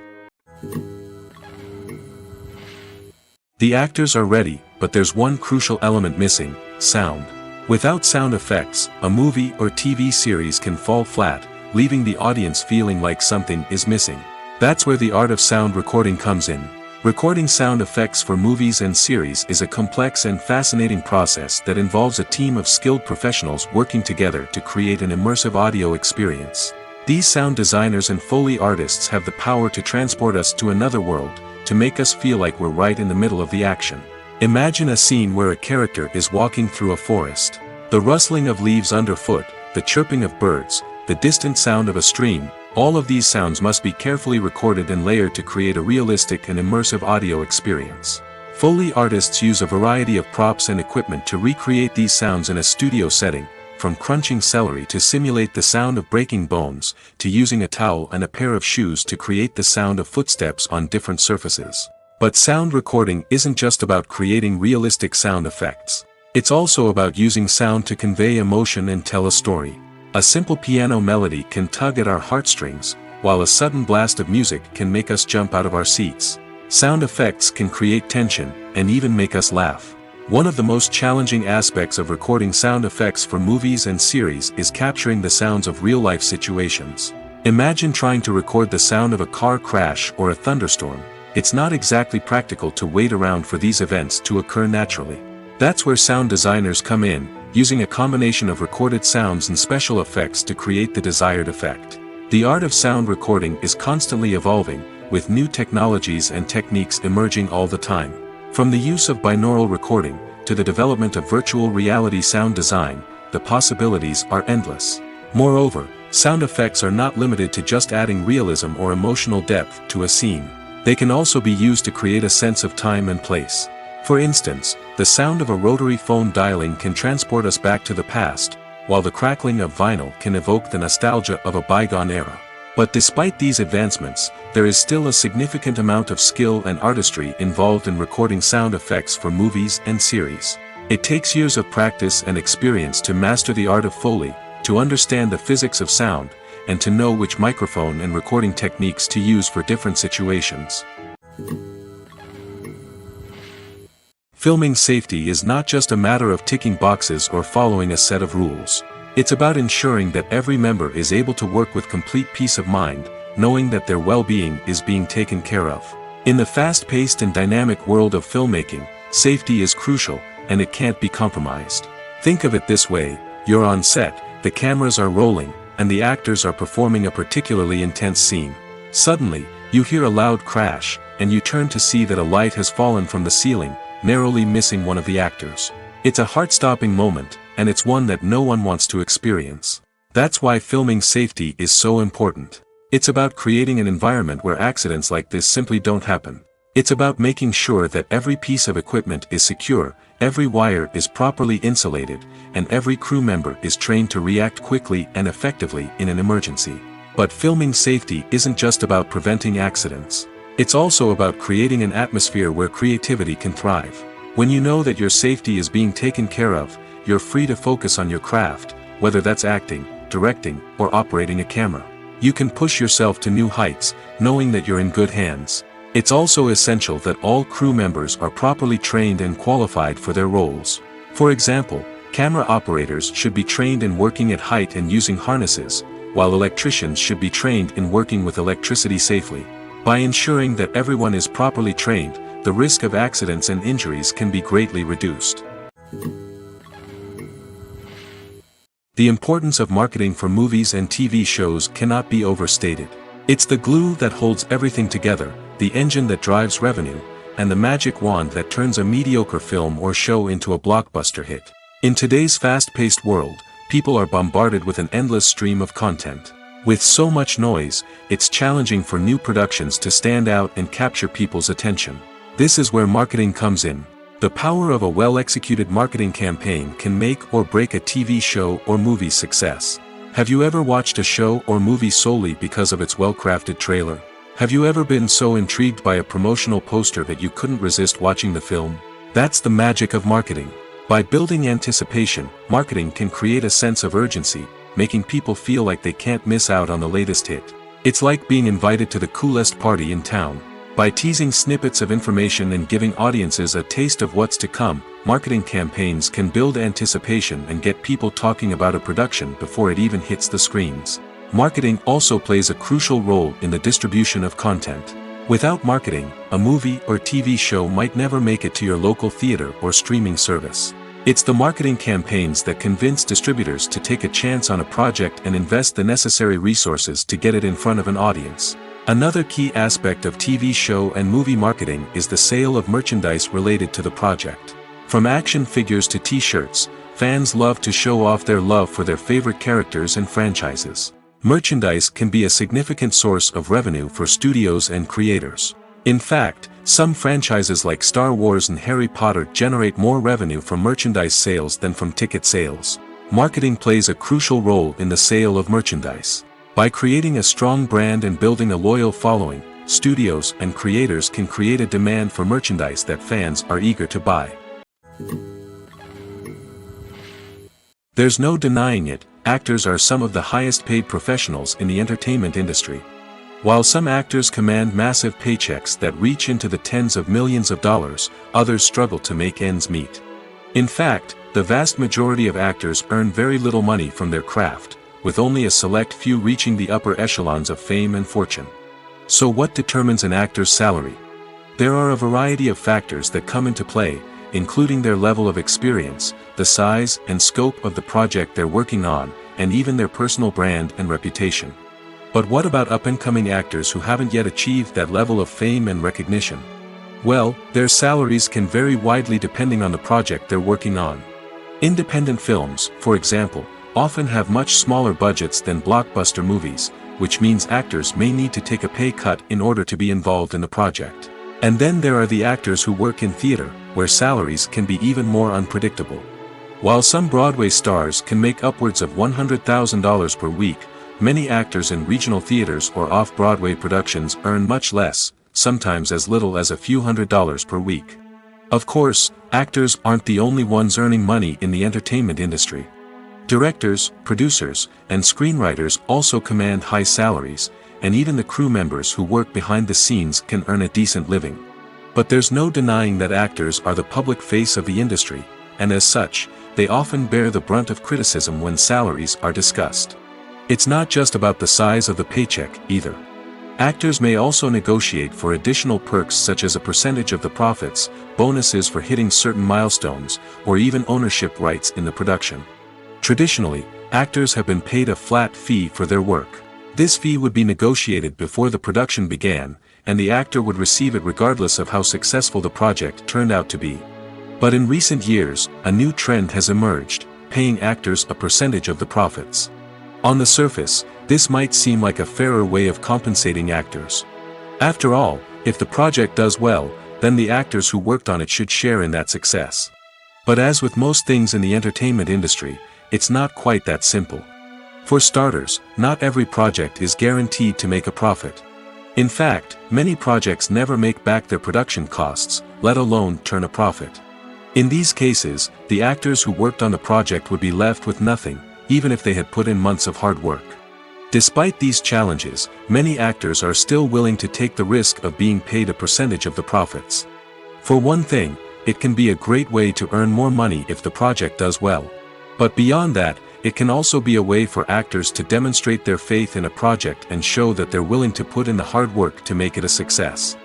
A: The actors are ready, but there's one crucial element missing: sound. Without sound effects, a movie or TV series can fall flat, leaving the audience feeling like something is missing. That's where the art of sound recording comes in. Recording sound effects for movies and series is a complex and fascinating process that involves a team of skilled professionals working together to create an immersive audio experience. These sound designers and Foley artists have the power to transport us to another world, to make us feel like we're right in the middle of the action. Imagine a scene where a character is walking through a forest. The rustling of leaves underfoot, the chirping of birds, the distant sound of a stream, all of these sounds must be carefully recorded and layered to create a realistic and immersive audio experience. Foley artists use a variety of props and equipment to recreate these sounds in a studio setting, from crunching celery to simulate the sound of breaking bones, to using a towel and a pair of shoes to create the sound of footsteps on different surfaces. But sound recording isn't just about creating realistic sound effects. It's also about using sound to convey emotion and tell a story. A simple piano melody can tug at our heartstrings, while a sudden blast of music can make us jump out of our seats. Sound effects can create tension, and even make us laugh. One of the most challenging aspects of recording sound effects for movies and series is capturing the sounds of real-life situations. Imagine trying to record the sound of a car crash or a thunderstorm. It's not exactly practical to wait around for these events to occur naturally. That's where sound designers come in, using a combination of recorded sounds and special effects to create the desired effect. The art of sound recording is constantly evolving, with new technologies and techniques emerging all the time. From the use of binaural recording, to the development of virtual reality sound design, the possibilities are endless. Moreover, sound effects are not limited to just adding realism or emotional depth to a scene. They can also be used to create a sense of time and place. For instance, the sound of a rotary phone dialing can transport us back to the past, while the crackling of vinyl can evoke the nostalgia of a bygone era. But despite these advancements, there is still a significant amount of skill and artistry involved in recording sound effects for movies and series. It takes years of practice and experience to master the art of Foley, to understand the physics of sound, and to know which microphone and recording techniques to use for different situations. Filming safety is not just a matter of ticking boxes or following a set of rules. It's about ensuring that every member is able to work with complete peace of mind, knowing that their well-being is being taken care of. In the fast-paced and dynamic world of filmmaking, safety is crucial, and it can't be compromised. Think of it this way: you're on set, the cameras are rolling, and the actors are performing a particularly intense scene. Suddenly, you hear a loud crash, and you turn to see that a light has fallen from the ceiling, narrowly missing one of the actors. It's a heart-stopping moment, and it's one that no one wants to experience. That's why filming safety is so important. It's about creating an environment where accidents like this simply don't happen. It's about making sure that every piece of equipment is secure, every wire is properly insulated, and every crew member is trained to react quickly and effectively in an emergency. But filming safety isn't just about preventing accidents. It's also about creating an atmosphere where creativity can thrive. When you know that your safety is being taken care of, you're free to focus on your craft, whether that's acting, directing, or operating a camera. You can push yourself to new heights, knowing that you're in good hands. It's also essential that all crew members are properly trained and qualified for their roles. For example, camera operators should be trained in working at height and using harnesses, while electricians should be trained in working with electricity safely. By ensuring that everyone is properly trained, the risk of accidents and injuries can be greatly reduced. The importance of marketing for movies and TV shows cannot be overstated. It's the glue that holds everything together, the engine that drives revenue, and the magic wand that turns a mediocre film or show into a blockbuster hit. In today's fast-paced world, people are bombarded with an endless stream of content. With so much noise, it's challenging for new productions to stand out and capture people's attention. This is where marketing comes in. The power of a well-executed marketing campaign can make or break a TV show or movie's success. Have you ever watched a show or movie solely because of its well-crafted trailer? Have you ever been so intrigued by a promotional poster that you couldn't resist watching the film? That's the magic of marketing. By building anticipation, marketing can create a sense of urgency, making people feel like they can't miss out on the latest hit. It's like being invited to the coolest party in town. By teasing snippets of information and giving audiences a taste of what's to come, marketing campaigns can build anticipation and get people talking about a production before it even hits the screens. Marketing also plays a crucial role in the distribution of content. Without marketing, a movie or TV show might never make it to your local theater or streaming service. It's the marketing campaigns that convince distributors to take a chance on a project and invest the necessary resources to get it in front of an audience. Another key aspect of TV show and movie marketing is the sale of merchandise related to the project. From action figures to t-shirts, fans love to show off their love for their favorite characters and franchises. Merchandise can be a significant source of revenue for studios and creators. In fact, some franchises like Star Wars and Harry Potter generate more revenue from merchandise sales than from ticket sales. Marketing plays a crucial role in the sale of merchandise. By creating a strong brand and building a loyal following, studios and creators can create a demand for merchandise that fans are eager to buy. There's no denying it, actors are some of the highest paid professionals in the entertainment industry. While some actors command massive paychecks that reach into the tens of millions of dollars, others struggle to make ends meet. In fact, the vast majority of actors earn very little money from their craft, with only a select few reaching the upper echelons of fame and fortune. So what determines an actor's salary? There are a variety of factors that come into play, including their level of experience, the size and scope of the project they're working on, and even their personal brand and reputation. But what about up-and-coming actors who haven't yet achieved that level of fame and recognition? Well, their salaries can vary widely depending on the project they're working on. Independent films, for example, often have much smaller budgets than blockbuster movies, which means actors may need to take a pay cut in order to be involved in the project. And then there are the actors who work in theater, where salaries can be even more unpredictable. While some Broadway stars can make upwards of $100,000 per week, many actors in regional theaters or off-Broadway productions earn much less, sometimes as little as a few $100s per week. Of course, actors aren't the only ones earning money in the entertainment industry. Directors, producers, and screenwriters also command high salaries, and even the crew members who work behind the scenes can earn a decent living. But there's no denying that actors are the public face of the industry, and as such, they often bear the brunt of criticism when salaries are discussed. It's not just about the size of the paycheck, either. Actors may also negotiate for additional perks such as a percentage of the profits, bonuses for hitting certain milestones, or even ownership rights in the production. Traditionally, actors have been paid a flat fee for their work. This fee would be negotiated before the production began, and the actor would receive it regardless of how successful the project turned out to be. But in recent years, a new trend has emerged, paying actors a percentage of the profits. On the surface, this might seem like a fairer way of compensating actors. After all, if the project does well, then the actors who worked on it should share in that success. But as with most things in the entertainment industry, it's not quite that simple. For starters, not every project is guaranteed to make a profit. In fact, many projects never make back their production costs, let alone turn a profit. In these cases, the actors who worked on the project would be left with nothing, even if they had put in months of hard work. Despite these challenges, many actors are still willing to take the risk of being paid a percentage of the profits. For one thing, it can be a great way to earn more money if the project does well. But beyond that, it can also be a way for actors to demonstrate their faith in a project and show that they're willing to put in the hard work to make it a success.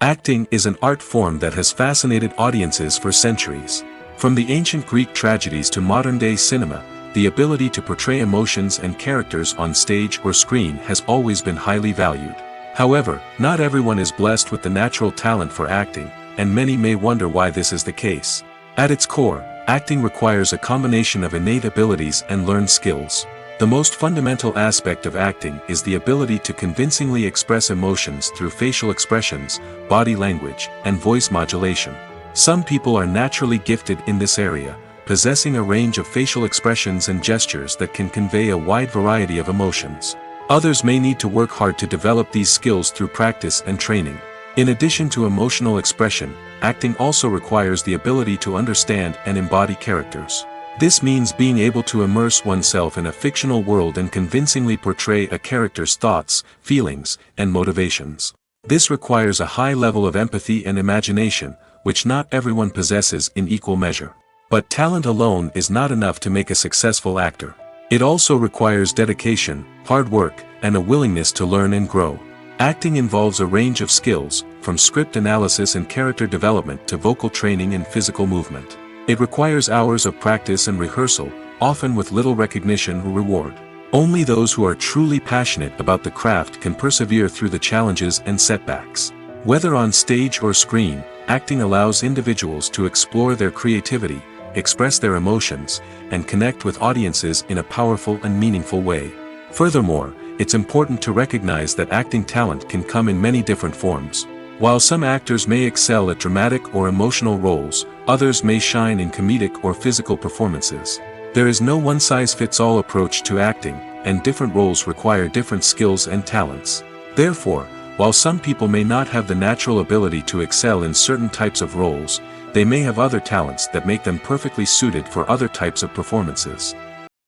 A: Acting is an art form that has fascinated audiences for centuries. From the ancient Greek tragedies to modern-day cinema, the ability to portray emotions and characters on stage or screen has always been highly valued. However, not everyone is blessed with the natural talent for acting, and many may wonder why this is the case. At its core, acting requires a combination of innate abilities and learned skills. The most fundamental aspect of acting is the ability to convincingly express emotions through facial expressions, body language, and voice modulation. Some people are naturally gifted in this area, possessing a range of facial expressions and gestures that can convey a wide variety of emotions. Others may need to work hard to develop these skills through practice and training. In addition to emotional expression, acting also requires the ability to understand and embody characters. This means being able to immerse oneself in a fictional world and convincingly portray a character's thoughts, feelings, and motivations. This requires a high level of empathy and imagination, which not everyone possesses in equal measure. But talent alone is not enough to make a successful actor. It also requires dedication, hard work, and a willingness to learn and grow. Acting involves a range of skills, from script analysis and character development to vocal training and physical movement. It requires hours of practice and rehearsal, often with little recognition or reward. Only those who are truly passionate about the craft can persevere through the challenges and setbacks. Whether on stage or screen, acting allows individuals to explore their creativity, express their emotions, and connect with audiences in a powerful and meaningful way. Furthermore, it's important to recognize that acting talent can come in many different forms. While some actors may excel at dramatic or emotional roles, others may shine in comedic or physical performances. There is no one-size-fits-all approach to acting, and different roles require different skills and talents. Therefore, while some people may not have the natural ability to excel in certain types of roles, they may have other talents that make them perfectly suited for other types of performances.